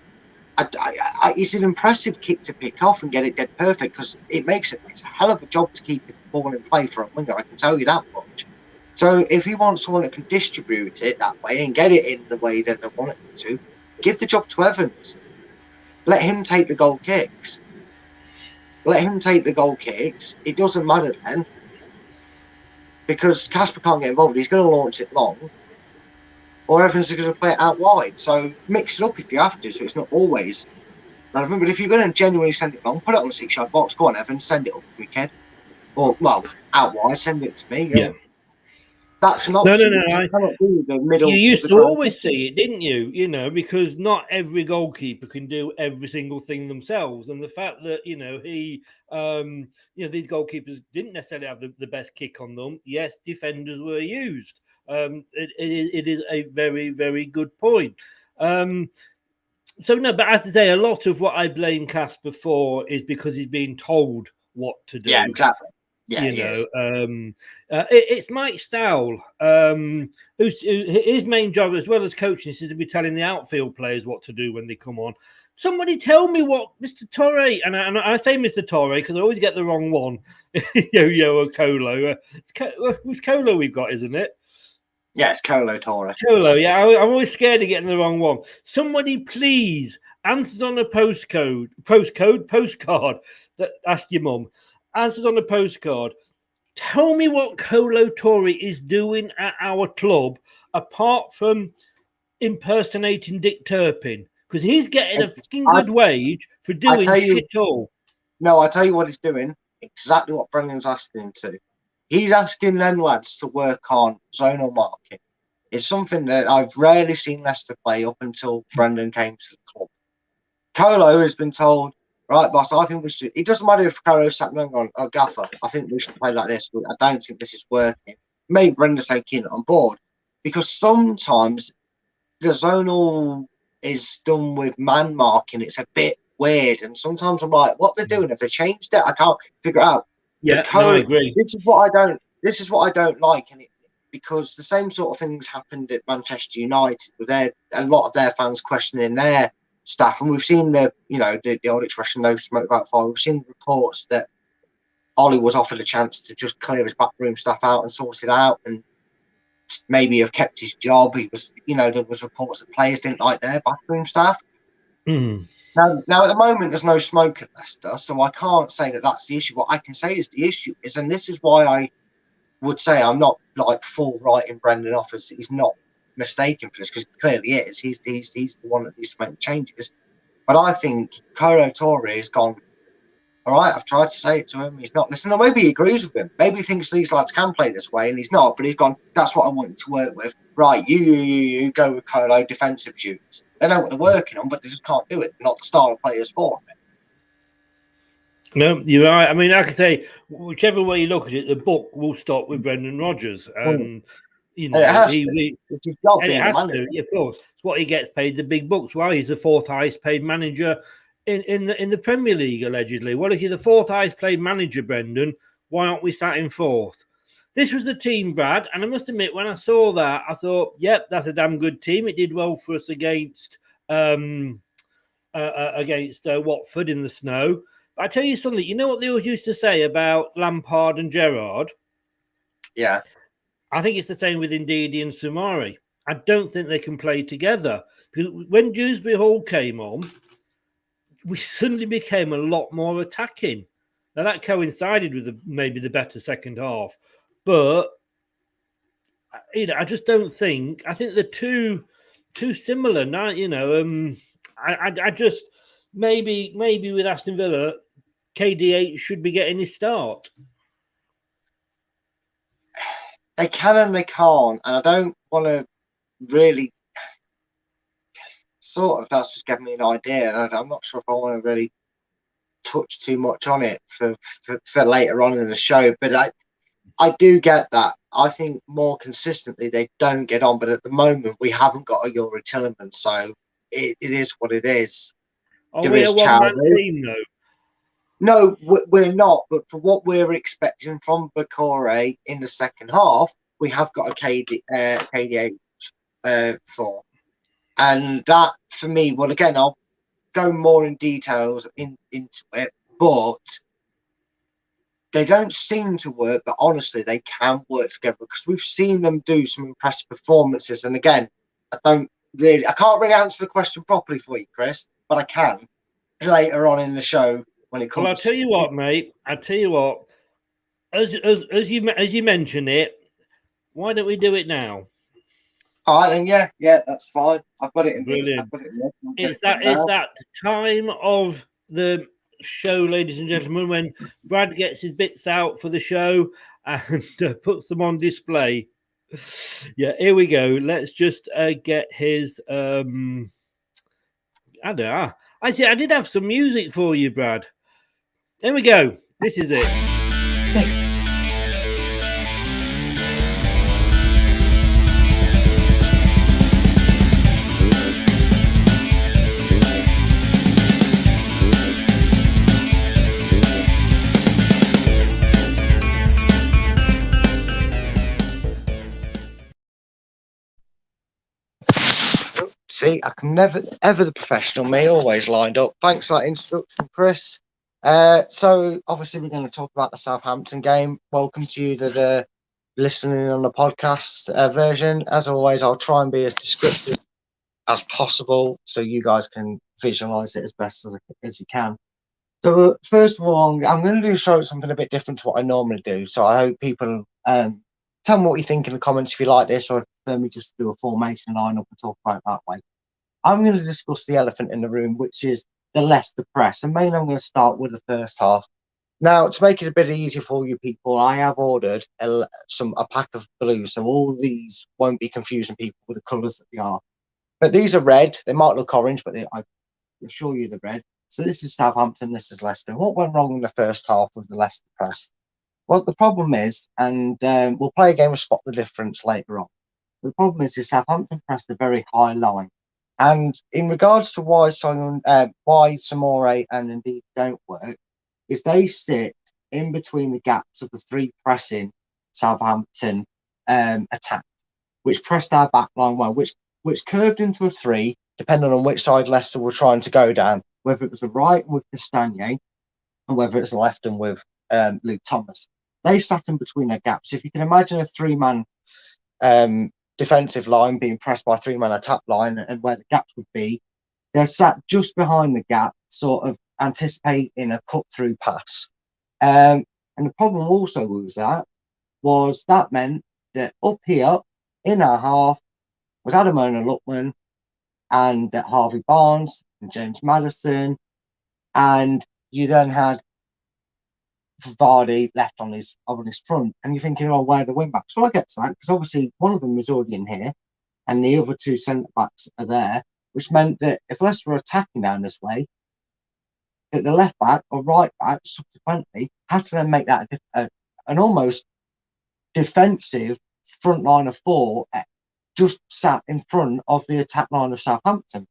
It's an impressive kick to pick off and get it dead perfect, because it's a hell of a job to keep the ball in play for a winger, I can tell you that much. So if he wants someone that can distribute it that way and get it in the way that they want it to, give the job to Evans. Let him take the goal kicks. It doesn't matter then, because Casper can't get involved. He's going to launch it long, or Evans is going to play it out wide. So mix it up if you have to, so it's not always relevant. But if you're going to genuinely send it long, put it on the 6-yard box. Go on, Evans, send it up to me, kid. Or, out wide, send it to me. Yeah. That's an option. No. You used to always see it, didn't you? Because not every goalkeeper can do every single thing themselves. And the fact that, these goalkeepers didn't necessarily have the best kick on them. Yes, defenders were used. It is a very, very good point. But as I say, a lot of what I blame Casper for is because he's being told what to do. Yeah, exactly. Yeah, it's Mike Stowell, his main job as well as coaching is to be telling the outfield players what to do when they come on. Somebody tell me what Mr. Torre, and I say Mr. Torre because I always get the wrong one. Yo or Colo. It's Colo we've got, isn't it? Yeah, it's Colo Torre. Colo, yeah. I'm always scared of getting the wrong one. Somebody please Answers on a postcard. That ask your mum. Answers on a postcard. Tell me what Kolo Toure is doing at our club apart from impersonating Dick Turpin, because he's getting a fucking good wage for doing shit all. No, I tell you what he's doing. Exactly what Brendan's asking him to. He's asking them lads to work on zonal marking. It's something that I've rarely seen Leicester play up until Brendan came to the club. Kolo has been told, right, boss, I think we should. It doesn't matter if Kolo sat down on a gaffer. I think we should play like this. I don't think this is working. Maybe Brendan's so keen on board, because sometimes the zonal is done with man marking. It's a bit weird, and sometimes I'm like, what they're doing? Have they changed it? I can't figure it out. Yeah, no, I agree. This is what I don't like, and because the same sort of things happened at Manchester United, with a lot of their fans questioning their staff, and we've seen the old expression "no smoke without fire." We've seen reports that Ollie was offered a chance to just clear his backroom staff out and sort it out, and maybe have kept his job. He was, there was reports that players didn't like their backroom staff. Now, at the moment, there's no smoke at Leicester, so I can't say that that's the issue. What I can say is the issue is, and this is why I would say I'm not like full writing Brendan off as he's not mistaken for this, because clearly he is. He's the one that needs to make the changes. But I think Kolo Toure has gone, all right, I've tried to say it to him. He's not listening. Or maybe he agrees with him. Maybe he thinks these lads can play this way, and he's not. But he's gone, that's what I want you to work with. Right, you go with Kolo, defensive duties. They know what they're working on, but they just can't do it. They're not the style of players for it. No, you're right. I mean, I can say, whichever way you look at it, the book will stop with Brendan Rodgers. And, it has to. It's his job being a manager. Of course. It's what he gets paid, the big bucks. Well, he's the fourth highest paid manager in the Premier League, allegedly. Well, if you're the fourth highest paid manager, Brendan, why aren't we sat in fourth? This was the team, Brad, and I must admit, when I saw that, I thought, yep, that's a damn good team. It did well for us against Watford in the snow. But I tell you something, you know what they always used to say about Lampard and Gerrard? Yeah. I think it's the same with Ndidi and Soumare. I don't think they can play together. Because when Dewsbury Hall came on, we suddenly became a lot more attacking. Now, that coincided with maybe the better second half. But, I just don't think... I think they're too similar now, I just... Maybe with Aston Villa, KDH should be getting his start. They can and they can't. And I don't want to really... Sort of, that's just giving me an idea. And I'm not sure if I want to really touch too much on it for later on in the show. But I do get that. I think more consistently they don't get on, but at the moment we haven't got a Yuri Tillman, so it is what it is. Are we a one-man team, though? No, we're not. But for what we're expecting from Bakore in the second half, we have got a KDH for, and that for me. Well, again, I'll go more in details into it, but they don't seem to work, but honestly, they can work together because we've seen them do some impressive performances. And again, I can't really answer the question properly for you, Chris, but I can later on in the show when it comes. Well, I'll tell you what, mate. I'll tell you what. As you mentioned it, why don't we do it now? All right, then, yeah, that's fine. I've got it in. Brilliant. It's that time of the show, ladies and gentlemen, when Brad gets his bits out for the show and puts them on display. Yeah, here we go. Let's just get his I don't know. Actually, I did have some music for you, Brad. Here we go. This is it. See, I can never, ever the professional me, always lined up. Thanks for that introduction, Chris. So, obviously, we're going to talk about the Southampton game. Welcome to you that are listening on the podcast version. As always, I'll try and be as descriptive as possible so you guys can visualize it as best as you can. So first of all, I'm going to show something a bit different to what I normally do. So I hope people tell me what you think in the comments if you like this, or if me just do a formation lineup and talk about it that way. I'm going to discuss the elephant in the room, which is the Leicester press. And mainly I'm going to start with the first half. Now, to make it a bit easier for you people, I have ordered a pack of blue, so all these won't be confusing people with the colours that they are. But these are red. They might look orange, but I assure you they're red. So this is Southampton, this is Leicester. What went wrong in the first half of the Leicester press? Well, the problem is, and we'll play a game of Spot the Difference later on. The problem is Southampton pressed a very high line. And in regards to why Samore and indeed don't work, is they sit in between the gaps of the three pressing Southampton attack, which pressed our back line well, which curved into a three, depending on which side Leicester were trying to go down, whether it was the right with Castagnet and whether it's the left and with Luke Thomas. They sat in between their gaps. If you can imagine a three-man defensive line being pressed by a three-man attack line and where the gaps would be, they're sat just behind the gap, sort of anticipating a cut-through pass. And the problem also was that meant that up here in our half was Adamona Luckman and Harvey Barnes and James Maddison, and you then had Vardy left on his front, and you're thinking, oh, where are the wing backs? Well, I get to that because obviously one of them is already in here, and the other two centre backs are there, which meant that if Leicester were attacking down this way, that the left back or right back subsequently had to then make that an almost defensive front line of four, just sat in front of the attack line of Southampton.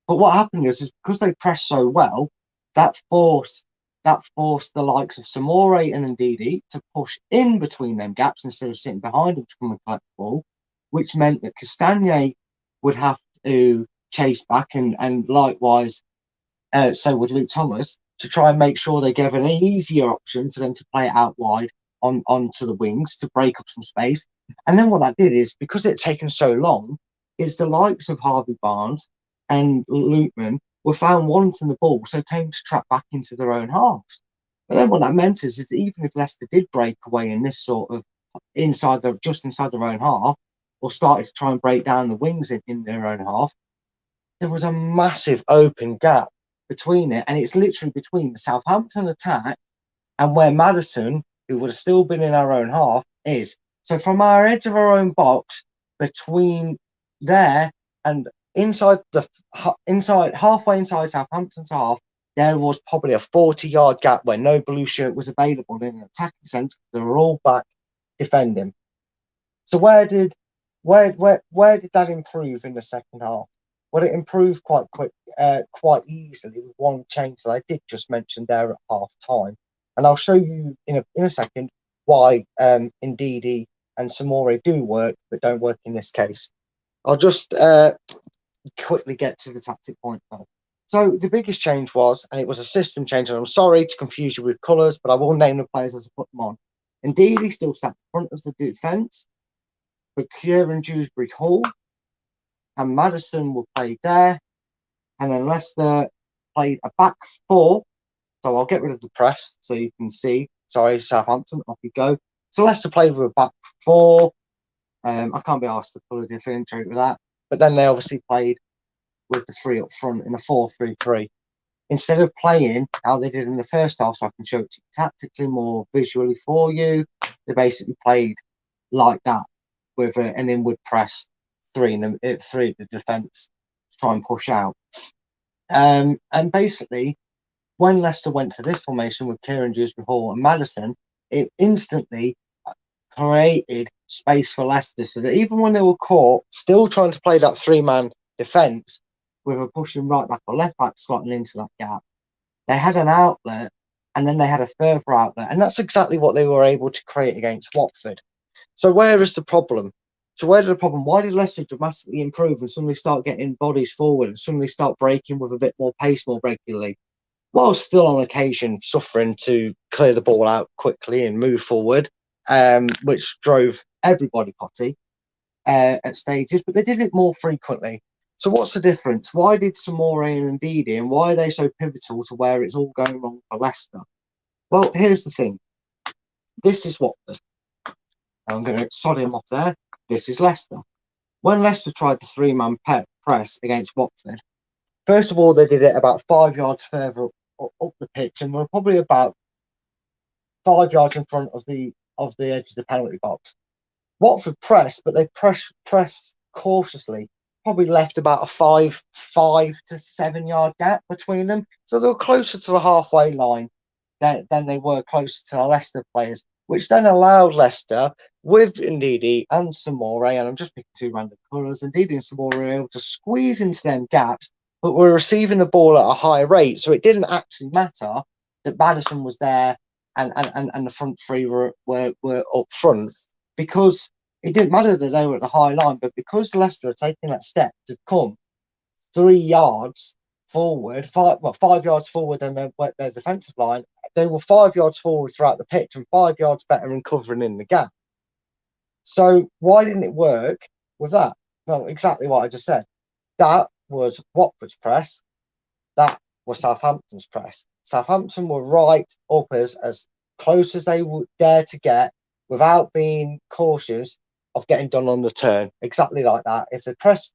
But what happened is because they pressed so well, that forced the likes of Samore and Ndidi to push in between them gaps instead of sitting behind them to come and collect the ball, which meant that Castagnet would have to chase back, and likewise so would Luke Thomas, to try and make sure they gave an easier option for them to play it out wide onto the wings to break up some space. And then what that did is, because it had taken so long, is the likes of Harvey Barnes and Lukeman were found wanting the ball, so came to track back into their own half. But then what that meant is that even if Leicester did break away in this sort of just inside their own half, or started to try and break down the wings in their own half, there was a massive open gap between it, and it's literally between the Southampton attack and where Maddison, who would have still been in our own half, is. So from our edge of our own box, between there and halfway inside Southampton's half, there was probably a 40-yard gap where no blue shirt was available in an attacking sense. They were all back defending. So where did that improve in the second half? Well, it improved quite easily with one change that I did just mention there at half time, and I'll show you in a second why Ndidi and Samore do work but don't work in this case. I'll just quickly get to the tactic point though. So the biggest change was, and it was a system change, and I'm sorry to confuse you with colours, but I will name the players as I put them on. Ndidi still sat in front of the defence, but Kieran Dewsbury Hall and Maddison were played there, and then Leicester played a back four. So I'll get rid of the press so you can see. Sorry, Southampton, off you go. So Leicester played with a back four. I can't be asked to colour differentiate with that. But then they obviously played with the three up front in a 4-3-3. Instead of playing how they did in the first half, so I can show it to you tactically more visually for you, they basically played like that with an inward press three at the defence to try and push out. And basically, when Leicester went to this formation with Kieran Dewsbury Hall and Maddison, it instantly created space for Leicester, so that even when they were caught, still trying to play that three-man defence with a pushing right back or left back slotting into that gap, they had an outlet, and then they had a further outlet, and that's exactly what they were able to create against Watford. So where is the problem? Why did Leicester dramatically improve and suddenly start getting bodies forward and suddenly start breaking with a bit more pace more regularly, while still on occasion suffering to clear the ball out quickly and move forward, which drove everybody potty at stages, but they did it more frequently. So what's the difference? Why did Samore and Ndidi, and why are they so pivotal to where it's all going wrong for Leicester? Well, here's the thing. This is Watford. I'm going to sod him off there. This is Leicester. When Leicester tried the three-man press against Watford, first of all, they did it about 5 yards further up the pitch, and were probably about 5 yards in front of the edge of the penalty box. Watford pressed, but they pressed cautiously. Probably left about a 5 to 7 yard gap between them, so they were closer to the halfway line than they were closer to the Leicester players, which then allowed Leicester, with Ndidi and Samore, and I'm just picking two random colours, Ndidi and Samore were able to squeeze into them gaps, but were receiving the ball at a high rate, so it didn't actually matter that Maddison was there and the front three were up front, because it didn't matter that they were at the high line, but because Leicester had taken that step to come 3 yards forward, 5 yards forward than their defensive line, they were 5 yards forward throughout the pitch and 5 yards better in covering in the gap. So why didn't it work with that? Well, exactly what I just said. That was Watford's press. That was Southampton's press. Southampton were right up as close as they would dare to get without being cautious of getting done on the turn, exactly like that. If they press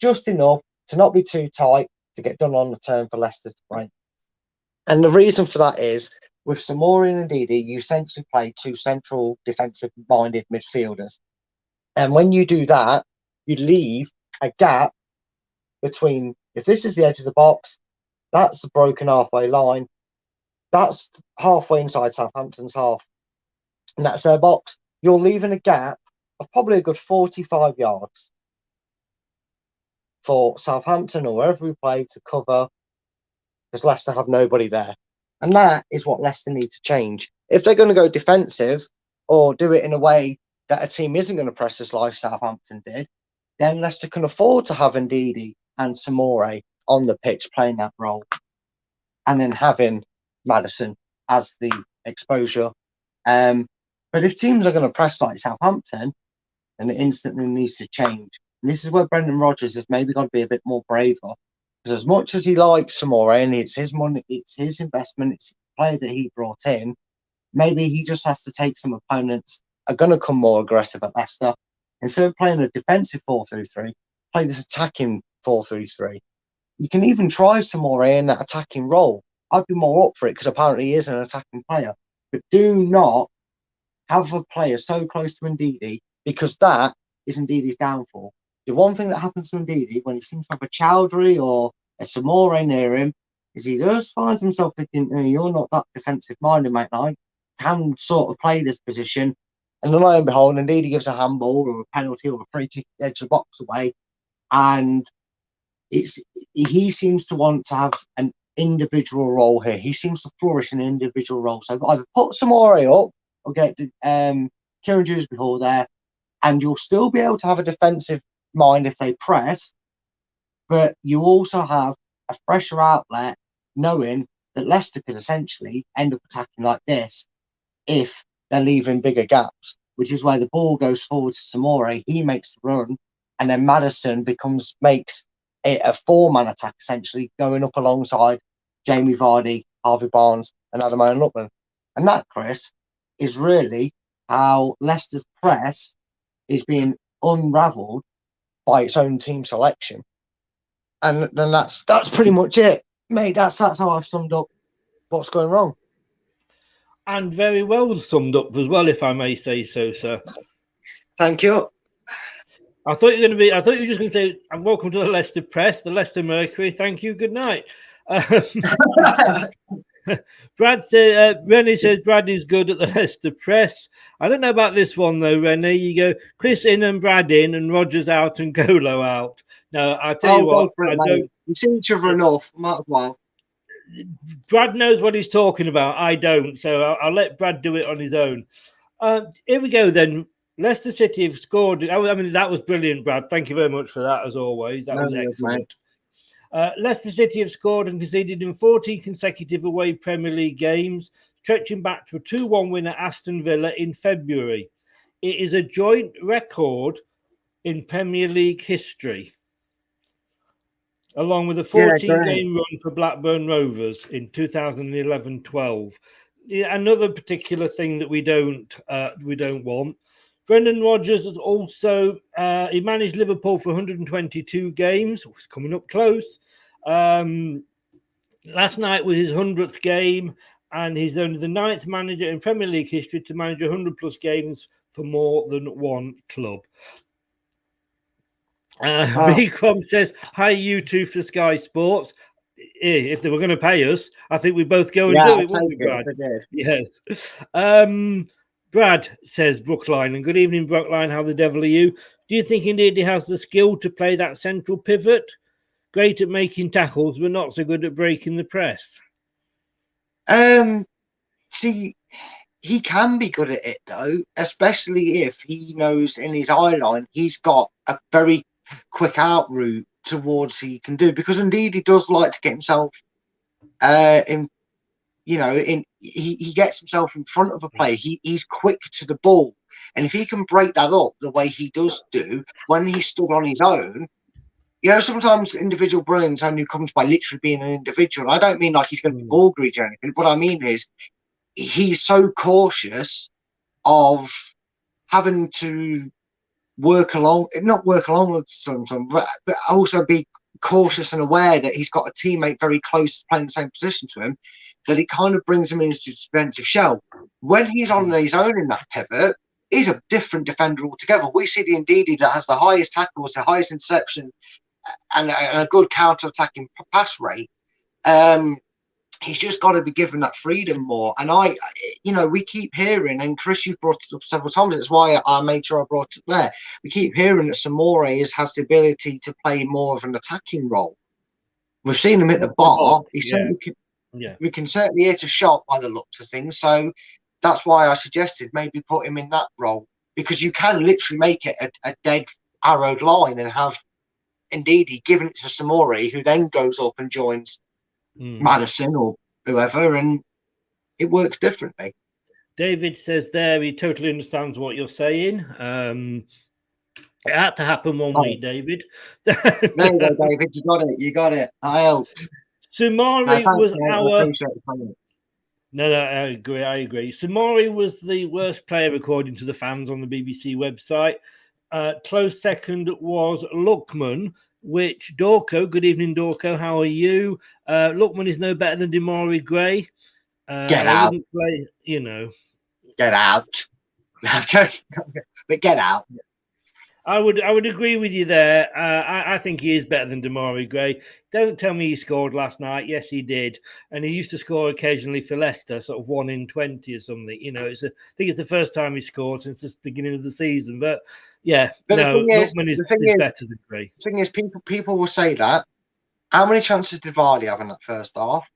just enough to not be too tight to get done on the turn for Leicester to break. And the reason for that is, with Samore and Ndidi, you essentially play two central defensive-minded midfielders. And when you do that, you leave a gap between, if this is the edge of the box, that's the broken halfway line, that's halfway inside Southampton's half, and that's their box. You're leaving a gap of probably a good 45 yards for Southampton or wherever we play to cover, because Leicester have nobody there. And that is what Leicester need to change. If they're going to go defensive or do it in a way that a team isn't going to press as like Southampton did, then Leicester can afford to have Ndidi and Samore on the pitch playing that role, and then having Maddison as the exposure. But if teams are going to press like Southampton, then it instantly needs to change. And this is where Brendan Rodgers has maybe got to be a bit more braver. Because as much as he likes Samore and it's his money, it's his investment, it's the player that he brought in, maybe he just has to take some opponents are going to come more aggressive at Leicester. Instead of playing a defensive 4-3-3, play this attacking 4-3-3. You can even try Samore in that attacking role. I'd be more up for it because apparently he is an attacking player. But do not have a player so close to Ndidi, because that is Ndidi's downfall. The one thing that happens to Ndidi when he seems to have a Chowdhury or a Samore near him is he just finds himself thinking, you're not that defensive minded, mate. I can sort of play this position. And then lo and behold, Ndidi gives a handball or a penalty or a free kick edge of the box away. And he seems to want to have an individual role here. He seems to flourish in an individual role. So either put Samore up or get Kieran Dewsbury Hall there, and you'll still be able to have a defensive mind if they press, but you also have a fresher outlet, knowing that Leicester could essentially end up attacking like this if they're leaving bigger gaps, which is where the ball goes forward to Samore, he makes the run, and then Maddison makes it a four-man attack, essentially, going up alongside Jamie Vardy, Harvey Barnes, and Adam Owen-Lutman. And that, Chris, is really how Leicester's press is being unravelled by its own team selection. And then that's pretty much it, mate. That's how I've summed up what's going wrong. And very well summed up as well, if I may say so, sir. Thank you. I thought you were just going to say, welcome to the Leicester Press, the Leicester Mercury. Thank you. Good night. Brad said, Rennie says Brad is good at the Leicester Press. I don't know about this one though, Rennie. You go Chris in and Brad in, and Rodgers out and Golo out. No, I'll tell you what. We see each other enough. Might as well. Brad knows what he's talking about. I don't, so I'll let Brad do it on his own. Here we go then. Leicester City have scored. I mean, that was brilliant, Brad. Thank you very much for that, as always. That was excellent. Leicester City have scored and conceded in 14 consecutive away Premier League games, stretching back to a 2-1 win at Aston Villa in February. It is a joint record in Premier League history. along with a 14-game run for Blackburn Rovers in 2011-12. Yeah, another particular thing that we don't want. Brendan Rodgers has also he managed Liverpool for 122 games. It's coming up close. Last night was his 100th game, and he's only the 9th manager in Premier League history to manage 100+ games for more than one club. Big Crom says, "Hi, you two for Sky Sports. If they were going to pay us, I think we'd both go and do it, wouldn't we, Brad?" Yes. Brad says, "Brookline, and good evening, Brookline. How the devil are you? Do you think indeed he has the skill to play that central pivot? Great at making tackles, but not so good at breaking the press." See, he can be good at it though, especially if he knows in his eye line he's got a very quick out route towards he can do, because indeed he does like to get himself he gets himself in front of a play. He's quick to the ball, and if he can break that up the way he does do when he stood on his own, sometimes individual brilliance only comes by literally being an individual. I don't mean like he's going to be ball greedy or anything. What I mean is he's so cautious of having to not work along with someone, but also be cautious and aware that he's got a teammate very close playing the same position to him, that it kind of brings him into his defensive shell. When he's on his own in that pivot, he's a different defender altogether. We see the Ndidi that has the highest tackles, the highest interception, and a good counter-attacking pass rate. He's just got to be given that freedom more. And we keep hearing, and Chris, you've brought it up several times, that's why I made sure I brought it there. We keep hearing that Samori has the ability to play more of an attacking role. We've seen him at the bar. We can certainly hit a shot by the looks of things. So that's why I suggested maybe put him in that role, because you can literally make it a dead arrowed line and have Ndidi giving it to Samori, who then goes up and joins Madison or whoever, and it works differently. David says there he totally understands what you're saying. It had to happen one week, David. There you go, David. You got it. I helped. Sumari was our... No, I agree. Sumari was the worst player according to the fans on the BBC website. Close second was Lookman, which Dorco, good evening, Dorco, how are you? Lookman is no better than Demari Gray. Get out. Get out. But get out. I would agree with you there. I think he is better than Demari Gray. Don't tell me he scored last night. Yes, he did. And he used to score occasionally for Leicester, sort of 1 in 20 or something. I think it's the first time he scored since the beginning of the season. But yeah, Lookman is better than Gray. The thing is, people will say that. How many chances did Vardy have in that first half?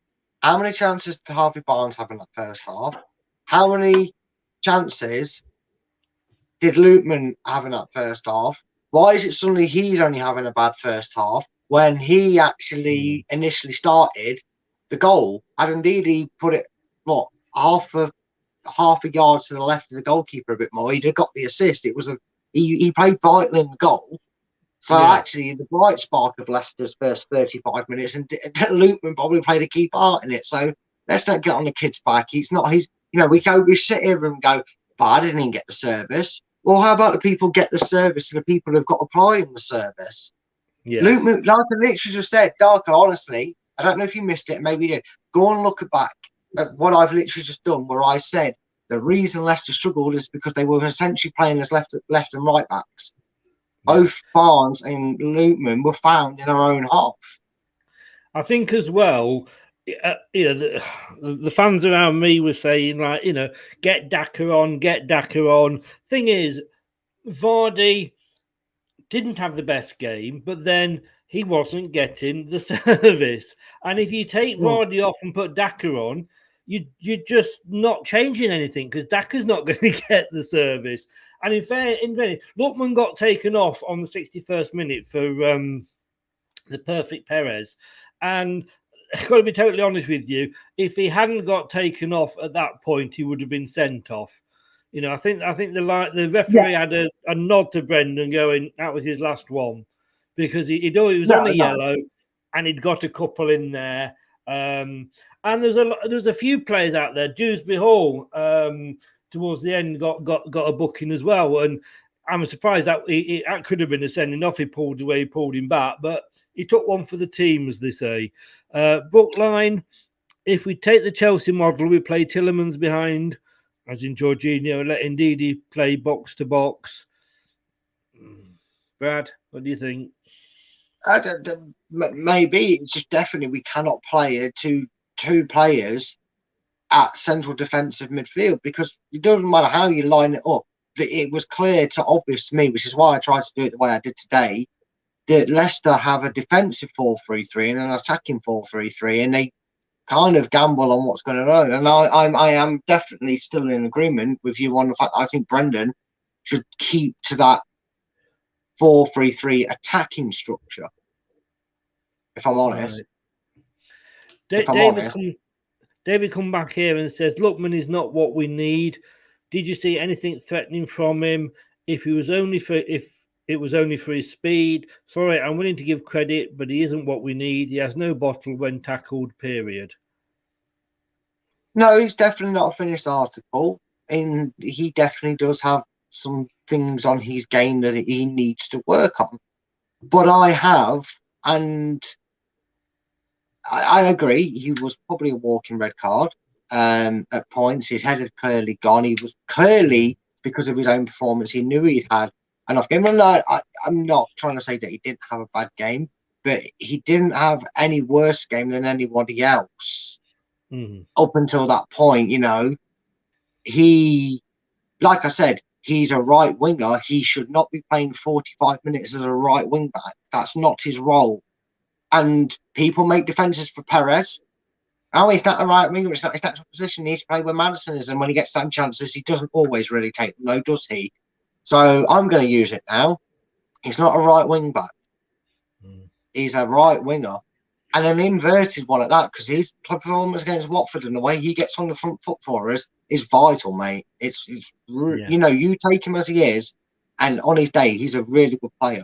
How many chances did Harvey Barnes have in that first half? How many chances did Lookman have in that first half? Why is it suddenly he's only having a bad first half when he actually initially started the goal? And indeed, he put it, half a yard to the left of the goalkeeper a bit more. He'd have got the assist. It was he played vital in the goal. So actually, the bright spark of Leicester's first 35 minutes, and Lookman probably played a key part in it. So let's not get on the kid's back. We sit here and go, but I didn't even get the service. Well, how about the people get the service and the people who've got applying the service? Yeah. Lookman, like I literally just said, Darko, honestly, I don't know if you missed it, maybe you did. Go and look back at what I've literally just done, where I said the reason Leicester struggled is because they were essentially playing as left and right backs. Yeah. Both Barnes and Lookman were found in our own half. I think as well, the fans around me were saying, get Daka on. Thing is, Vardy didn't have the best game, but then he wasn't getting the service. And if you take Vardy off and put Daka on, you're just not changing anything, because Daka's not going to get the service. And in fairness, Lookman got taken off on the 61st minute for the perfect Perez. And I've got to be totally honest with you, if he hadn't got taken off at that point, he would have been sent off. I think the referee had a nod to Brendan going, that was his last one, because he was on a yellow. and he'd got a couple in there. And there's a few players out there. Dewsbury Hall towards the end got a booking as well, and I'm surprised that that could have been a sending off. He pulled away, he pulled him back, but he took one for the team, as they say. Brookline, if we take the Chelsea model, we play Tillemans behind, as in Jorginho, let Ndidi play box to box. Brad, what do you think? Maybe it's just definitely we cannot play two players at central defensive midfield, because it doesn't matter how you line it up. It was clear to obvious to me, which is why I tried to do it the way I did today, that Leicester have a defensive 4-3-3 and an attacking 4-3-3, and they kind of gamble on what's going on. And I am definitely still in agreement with you on the fact that I think Brendan should keep to that 4-3-3 attacking structure, if I'm honest. David come back here and says Lookman is not what we need. Did you see anything threatening from him? If it was only for his speed, sorry, I'm willing to give credit, but he isn't what we need. He has no bottle when tackled, period. No, he's definitely not a finished article, and he definitely does have some things on his game that he needs to work on. But I agree, he was probably a walking red card at points. His head had clearly gone. He was clearly, because of his own performance, he knew he'd had an off game. I'm not trying to say that he didn't have a bad game, but he didn't have any worse game than anybody else up until that point. You know, like I said, he's a right winger. He should not be playing 45 minutes as a right wing back. That's not his role. And people make defences for Perez. Oh, he's not a right winger. It's not his natural position. He needs to play where Maddison is. And when he gets some chances, he doesn't always really take them, though, does he? So I'm going to use it now. He's not a right wing back. He's a right winger. And an inverted one at that, because his performance against Watford and the way he gets on the front foot for us is vital, mate. It's you know, you take him as he is, and on his day, he's a really good player.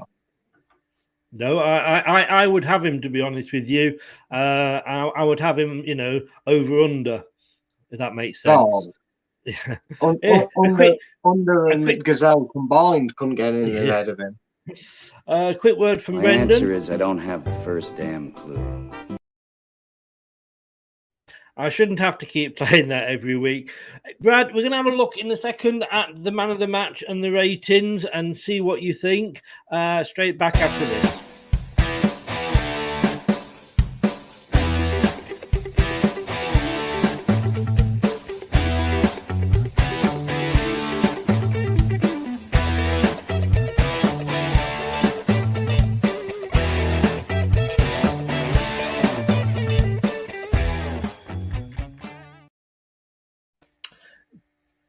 No, I would have him, to be honest with you. I would have him, you know, over under, if that makes sense. Oh. Under and Gazelle combined couldn't get any ahead of him. Quick word from Brendan. My answer is I don't have the first damn clue. I shouldn't have to keep playing that every week. Brad, we're going to have a look in a second at the man of the match and the ratings and see what you think. Straight back after this.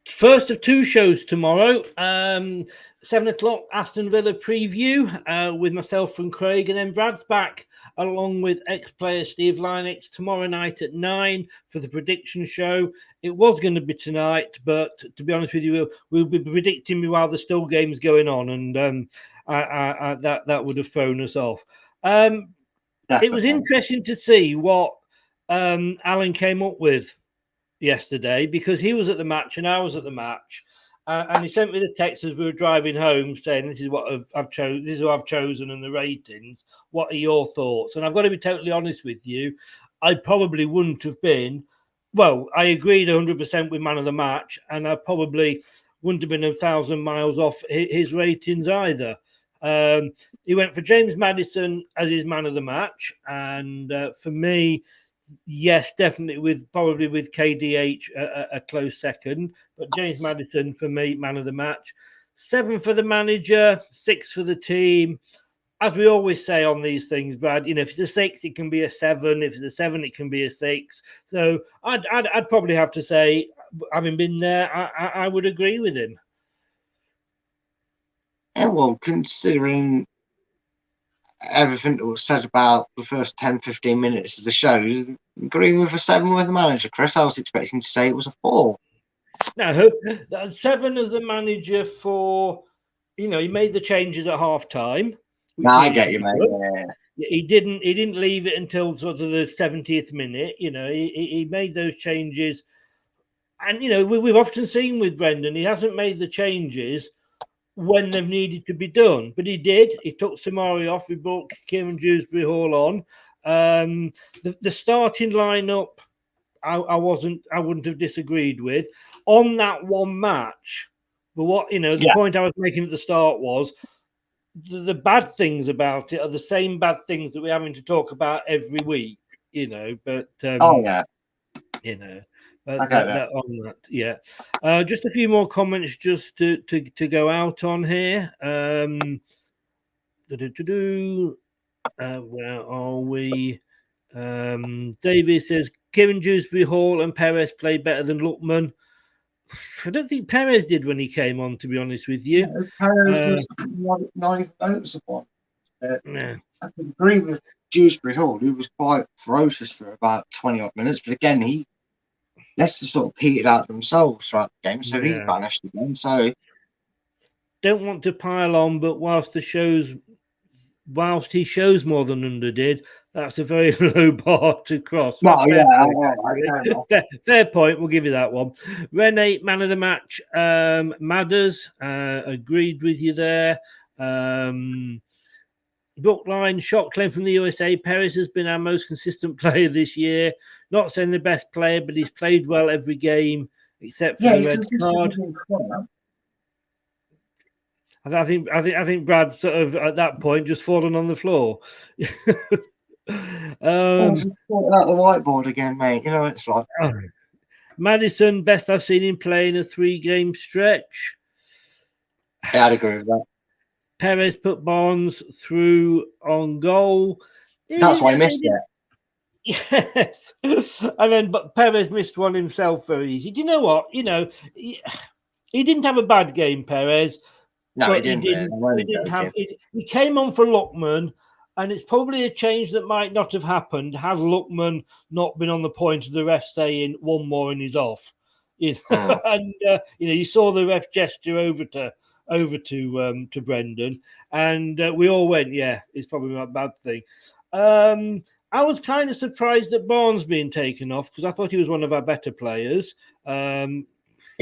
First of two shows tomorrow, 7 o'clock Aston Villa preview with myself and Craig, and then Brad's back along with ex-player Steve Lynex tomorrow night at 9 for the prediction show. It was going to be tonight, but to be honest with you, we'll be predicting while there's still games going on, and that would have thrown us off. It was interesting to see what Alan came up with yesterday, because he was at the match and I was at the match, and he sent me the text as we were driving home saying, "This is what I've chosen. This is who I've chosen, and the ratings. What are your thoughts?" And I've got to be totally honest with you, I probably wouldn't have been. Well, I agreed 100% with man of the match, and I probably wouldn't have been 1,000 miles off his ratings either. He went for James Maddison as his man of the match, and for me, yes, definitely with KDH a close second, but James Maddison for me, man of the match. 7 for the manager, 6 for the team. As we always say on these things, Brad, you know, if it's a 6, it can be a 7. If it's a 7, it can be a 6. So I'd probably have to say, having been there, I would agree with him. Yeah, well, considering everything that was said about the first 10-15 minutes of the show, agreeing with a 7 with the manager, Chris. I was expecting to say it was a 4. No, 7 as the manager for, you know, he made the changes at half time. No, I get you, mate. Yeah. He didn't leave it until sort of the 70th minute. You know, he made those changes. And, you know, we've often seen with Brendan, he hasn't made the changes when they've needed to be done. But he did. He took Samari off. He brought Kieran Dewsbury Hall on. The starting lineup, I wouldn't have disagreed with. On that one match, but what, you know, the point I was making at the start was the bad things about it are the same bad things that we're having to talk about every week, you know. But you know, on that, yeah. Just a few more comments just to go out on here. Where are we? David says Kieran Dewsbury Hall and Perez played better than Lookman. I don't think Perez did when he came on, to be honest with you. Perez was not even noticeable. I can agree with Dewsbury Hall. He was quite ferocious for about 20 odd minutes, but again, Leicester sort of petered out themselves throughout the game, so he vanished again. So don't want to pile on, but whilst he shows more than Under did, that's a very low bar to cross. Well, fair point. We'll give you that one. Rene, man of the match. Madders, agreed with you there. Brookline, shot claim from the USA. Perez has been our most consistent player this year. Not saying the best player, but he's played well every game except for the red card. I think Brad sort of at that point just fallen on the floor. Out the whiteboard again, mate. You know what it's like. Madison, best I've seen him play in a 3-game stretch. Yeah, I'd agree with that. Perez put Barnes through on goal. That's why I missed it. Yes. And then but Perez missed one himself very easy. Do you know what? You know, he didn't have a bad game, Perez. No, he didn't. He came on for Lookman, and it's probably a change that might not have happened had Lookman not been on the point of the ref saying one more and he's off. You know? And you know, you saw the ref gesture over to Brendan, and we all went, yeah, it's probably not a bad thing. I was kind of surprised at Barnes being taken off because I thought he was one of our better players. He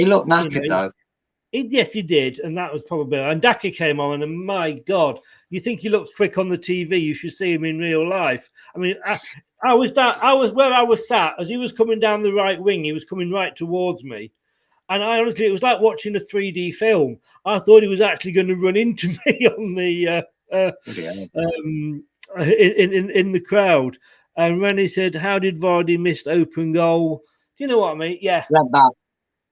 looked knackered though. Yes, he did, and that was probably. And Daka came on, and my God, you think he looks quick on the TV? You should see him in real life. I mean, I was where I was sat as he was coming down the right wing. He was coming right towards me, and I honestly, it was like watching a 3D film. I thought he was actually going to run into me on the in the crowd. And Rennie said, "How did Vardy miss open goal?" Do you know what I mean? Yeah,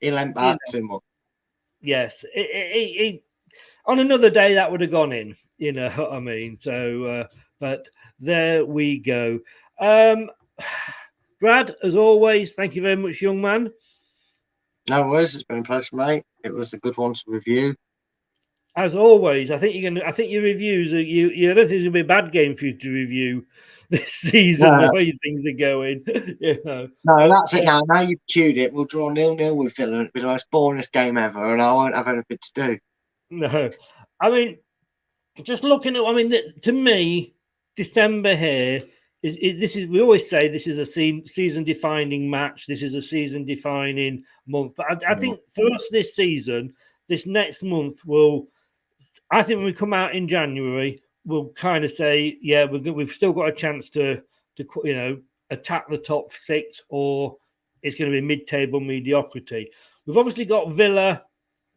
he leant back too much. Yes, on another day that would have gone in, you know what I mean? So, but there we go. Brad, as always, thank you very much, young man. No worries, it's been a pleasure, mate. It was a good one to review. As always, I think your reviews are you. I don't think it's gonna be a bad game for you to review this season. The way things are going, you know. No, that's it now. Now you've queued it. We'll draw 0-0 with Villa. It'll be the most boringest game ever, and I won't have anything to do. No, I mean, just looking at. I mean, to me, December here this is. We always say this is a season-defining match. This is a season-defining month. But I think for us this season, this next month will. I think when we come out in January, we'll kind of say, yeah, we've still got a chance to you know, attack the top 6, or it's going to be mid-table mediocrity. We've obviously got Villa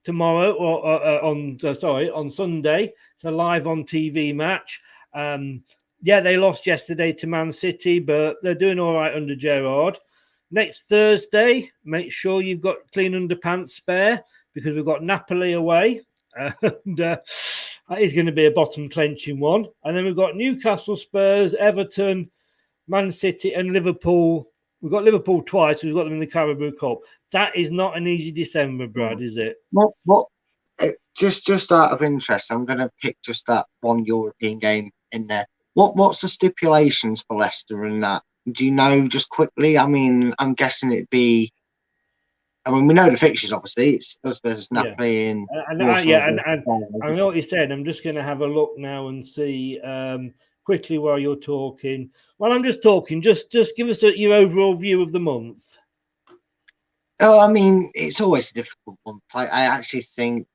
tomorrow, or on Sunday. It's a live on TV match. Yeah, they lost yesterday to Man City, but they're doing all right under Gerrard. Next Thursday, make sure you've got clean underpants spare because we've got Napoli away. And that is going to be a bottom clenching one. And then we've got Newcastle, Spurs, Everton, Man City, and Liverpool. We've got Liverpool twice. We've got them in the Carabao Cup. That is not an easy December, Brad, is it? Just out of interest, I'm going to pick just that one European game in there. What's the stipulations for Leicester in that? Do you know just quickly? I mean, I'm guessing it'd be. I mean, we know the fixtures, obviously. It's us versus Napoli and I know what you said. I'm just going to have a look now and see. quickly while you're talking. While I'm just talking, just give us your overall view of the month. Oh, I mean, it's always a difficult month. I actually think,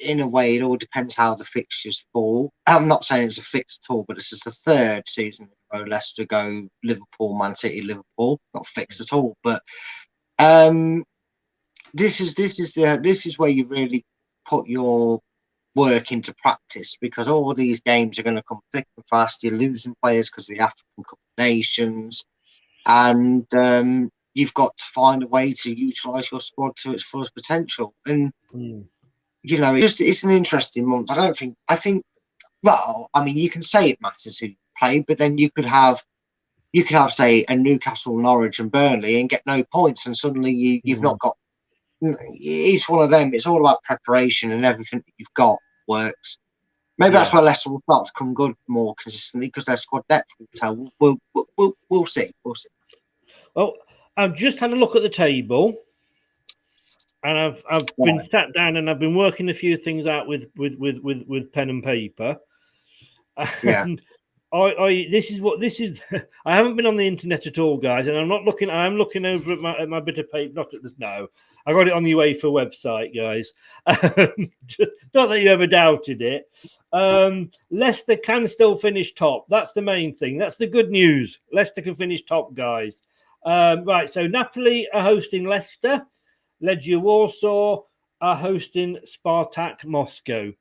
in a way, it all depends how the fixtures fall. I'm not saying it's a fix at all, but this is the third season in a row Leicester go Liverpool, Man City, Liverpool. Not fixed at all, but this is where you really put your work into practice, because all these games are going to come thick and fast. You're losing players because of the African Cup of Nations, and you've got to find a way to utilise your squad to its fullest potential. And you know, it's an interesting month. I think. Well, I mean, you can say it matters who you play, but then you could have say a Newcastle, Norwich, and Burnley, and get no points, and suddenly you've not got. It's one of them. It's all about preparation, and everything that you've got works. Maybe that's where Leicester will start to come good more consistently, because their squad depth will tell. We'll see. We'll see. Well, I've just had a look at the table, and I've been sat down and I've been working a few things out with pen and paper. Yeah. And this is. I haven't been on the internet at all, guys, and I'm not looking. I'm looking over at my bit of paper. Not at this. No, I got it on the UEFA website, guys. Not that you ever doubted it. Leicester can still finish top. That's the main thing. That's the good news. Leicester can finish top, guys. Right. So Napoli are hosting Leicester. Legia Warsaw are hosting Spartak Moscow.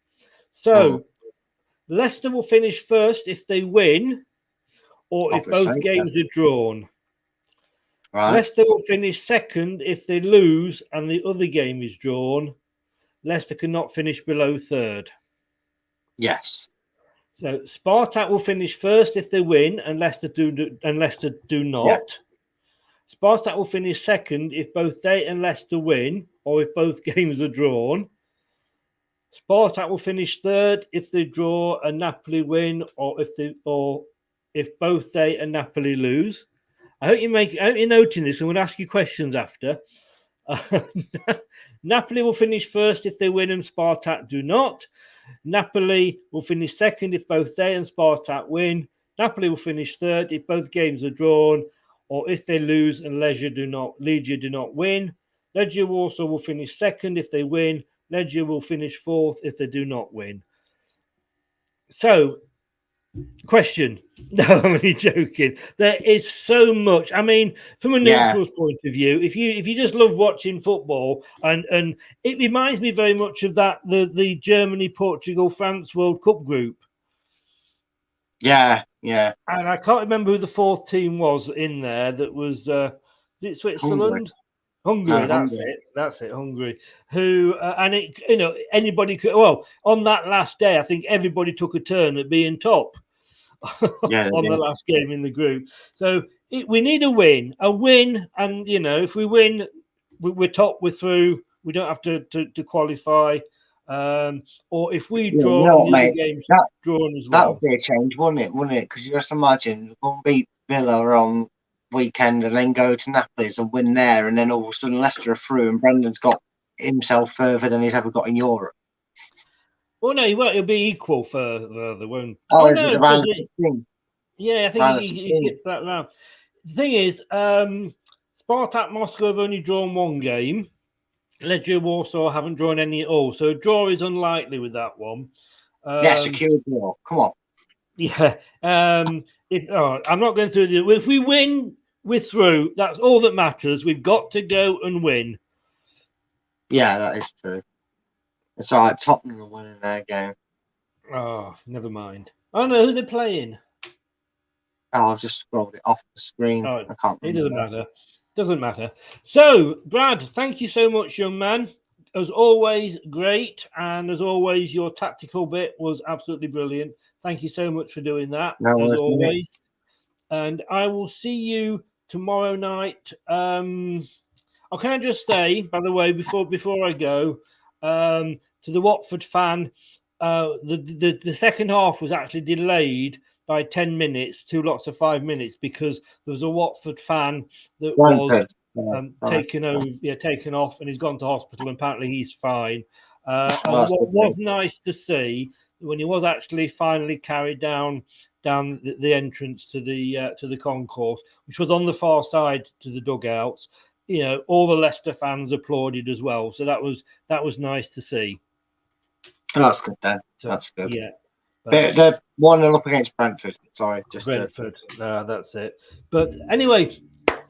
So Leicester will finish first if they win, or if both games are drawn. Right. Leicester will finish second if they lose and the other game is drawn. Leicester cannot finish below third. Yes. So Spartak will finish first if they win and Leicester do not. Yeah. Spartak will finish second if both they and Leicester win, or if both games are drawn. Spartak will finish third if they draw and Napoli win, or if both they and Napoli lose. I hope you're noting this. I'm going to ask you questions after. Napoli will finish first if they win and Spartak do not. Napoli will finish second if both they and Spartak win. Napoli will finish third if both games are drawn, or if they lose and Legia do not win. Legia Warsaw will finish second if they win. Legia will finish fourth if they do not win. So, question. No, I'm only joking. There is so much. I mean, from a neutral's point of view, if you just love watching football, and it reminds me very much of that the Germany, Portugal, France World Cup group. Yeah. And I can't remember who the fourth team was in there. That was Switzerland. Hungary, that's it, Hungary. Who and it, anybody could. Well, on that last day, I think everybody took a turn at being top on the last game in the group. So we need a win, and if we win, we're top. We're through. We don't have to qualify. Or if we draw, the games drawn as well. That would be a change, wouldn't it? Because you just imagine go and beat Villa on weekend and then go to Napoli's and win there, and then all of a sudden Leicester are through and Brendan's got himself further than he's ever got in Europe. Well, no, he won't. He'll be equal further, won't? Is it the round of 16? Yeah, I think he skips that round. The thing is, Spartak Moscow have only drawn one game. Legia Warsaw haven't drawn any at all, so a draw is unlikely with that one. Secure draw. Come on. Yeah. I'm not going through the. If we win, we're through. That's all that matters. We've got to go and win. Yeah, that is true. It's all right. Tottenham are winning their game. Oh, never mind. I don't know who they're playing. Oh, I've just scrolled it off the screen. Oh, I can't remember. It doesn't matter. Doesn't matter. So, Brad, thank you so much, young man. As always, great. And as always, your tactical bit was absolutely brilliant. Thank you so much for doing that, as always. And I will see you tomorrow night. Can I just say, by the way, before I go, to the Watford fan, the second half was actually delayed by 10 minutes, 2 lots of 5 minutes, because there was a Watford fan that was taken off, and he's gone to hospital, and apparently he's fine. And what was nice to see, when he was actually finally carried down down the entrance to the concourse, which was on the far side to the dugouts. You know, all the Leicester fans applauded as well, so that was nice to see. That's good then. So, that's good. Yeah, they're 1-0 up against Brentford. Sorry, just Brentford. That's it. But anyway,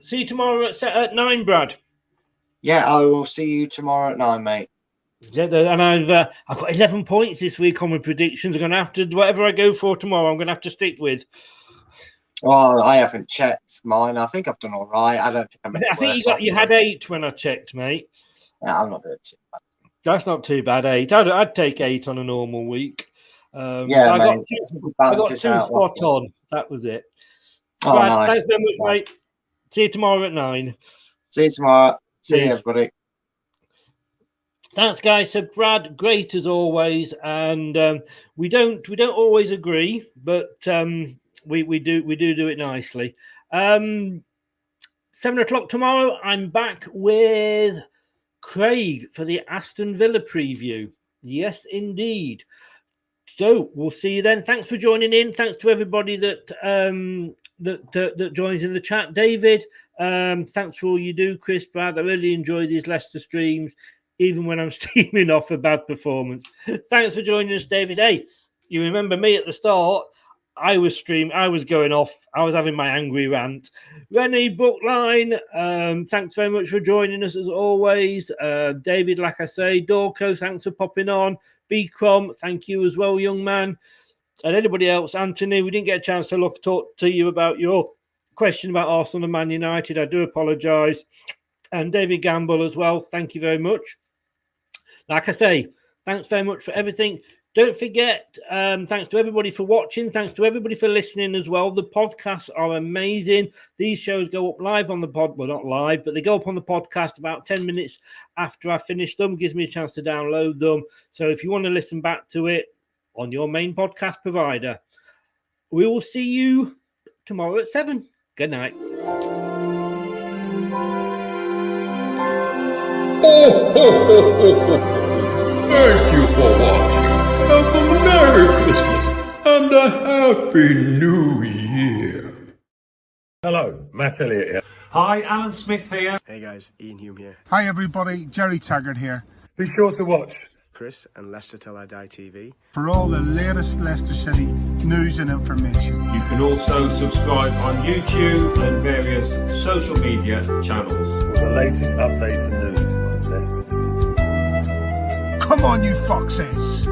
see you tomorrow at 9, Brad. Yeah, I will see you tomorrow at 9, mate. Yeah, and I've got 11 points this week on my predictions. I'm going to have to, whatever I go for tomorrow, I'm going to have to stick with. Well, I haven't checked mine. I think I've done all right. I don't think I think you had 8 when I checked, mate. Yeah, I'm not doing too bad. That's not too bad. 8. I'd take 8 on a normal week. Yeah, I mate. got 2 spot on. That was it. Oh, Brad, nice. thanks very much, mate. See you tomorrow at 9. See you tomorrow. See you, everybody. Thanks, guys. So, Brad, great as always, and we don't always agree, but we do it nicely. 7 o'clock tomorrow, I'm back with Craig for the Aston Villa preview. Yes, indeed. So we'll see you then. Thanks for joining in. Thanks to everybody that that joins in the chat. David, thanks for all you do. Chris, Brad, I really enjoy these Leicester streams, even when I'm steaming off a bad performance. Thanks for joining us, David. Hey, you remember me at the start? I was going off. I was having my angry rant. Rennie Brookline, thanks very much for joining us as always. David, like I say, Dorco, thanks for popping on. B-Crom, thank you as well, young man. And anybody else, Anthony, we didn't get a chance to talk to you about your question about Arsenal and Man United. I do apologise. And David Gamble as well, thank you very much. Like I say, thanks very much for everything. Don't forget, thanks to everybody for watching. Thanks to everybody for listening as well. The podcasts are amazing. These shows go up live on the pod. Well, not live, but they go up on the podcast about 10 minutes after I finish them. Gives me a chance to download them. So if you want to listen back to it on your main podcast provider, we will see you tomorrow at 7. Good night. Thank you for watching. Have a Merry Christmas and a Happy New Year. Hello, Matt Elliott here. Hi, Alan Smith here. Hey guys, Ian Hume here. Hi everybody, Jerry Taggart here. Be sure to watch Chris and Leicester Till I Die TV for all the latest Leicester City news and information. You can also subscribe on YouTube and various social media channels for the latest updates and news on Leicester City. Come on, you foxes!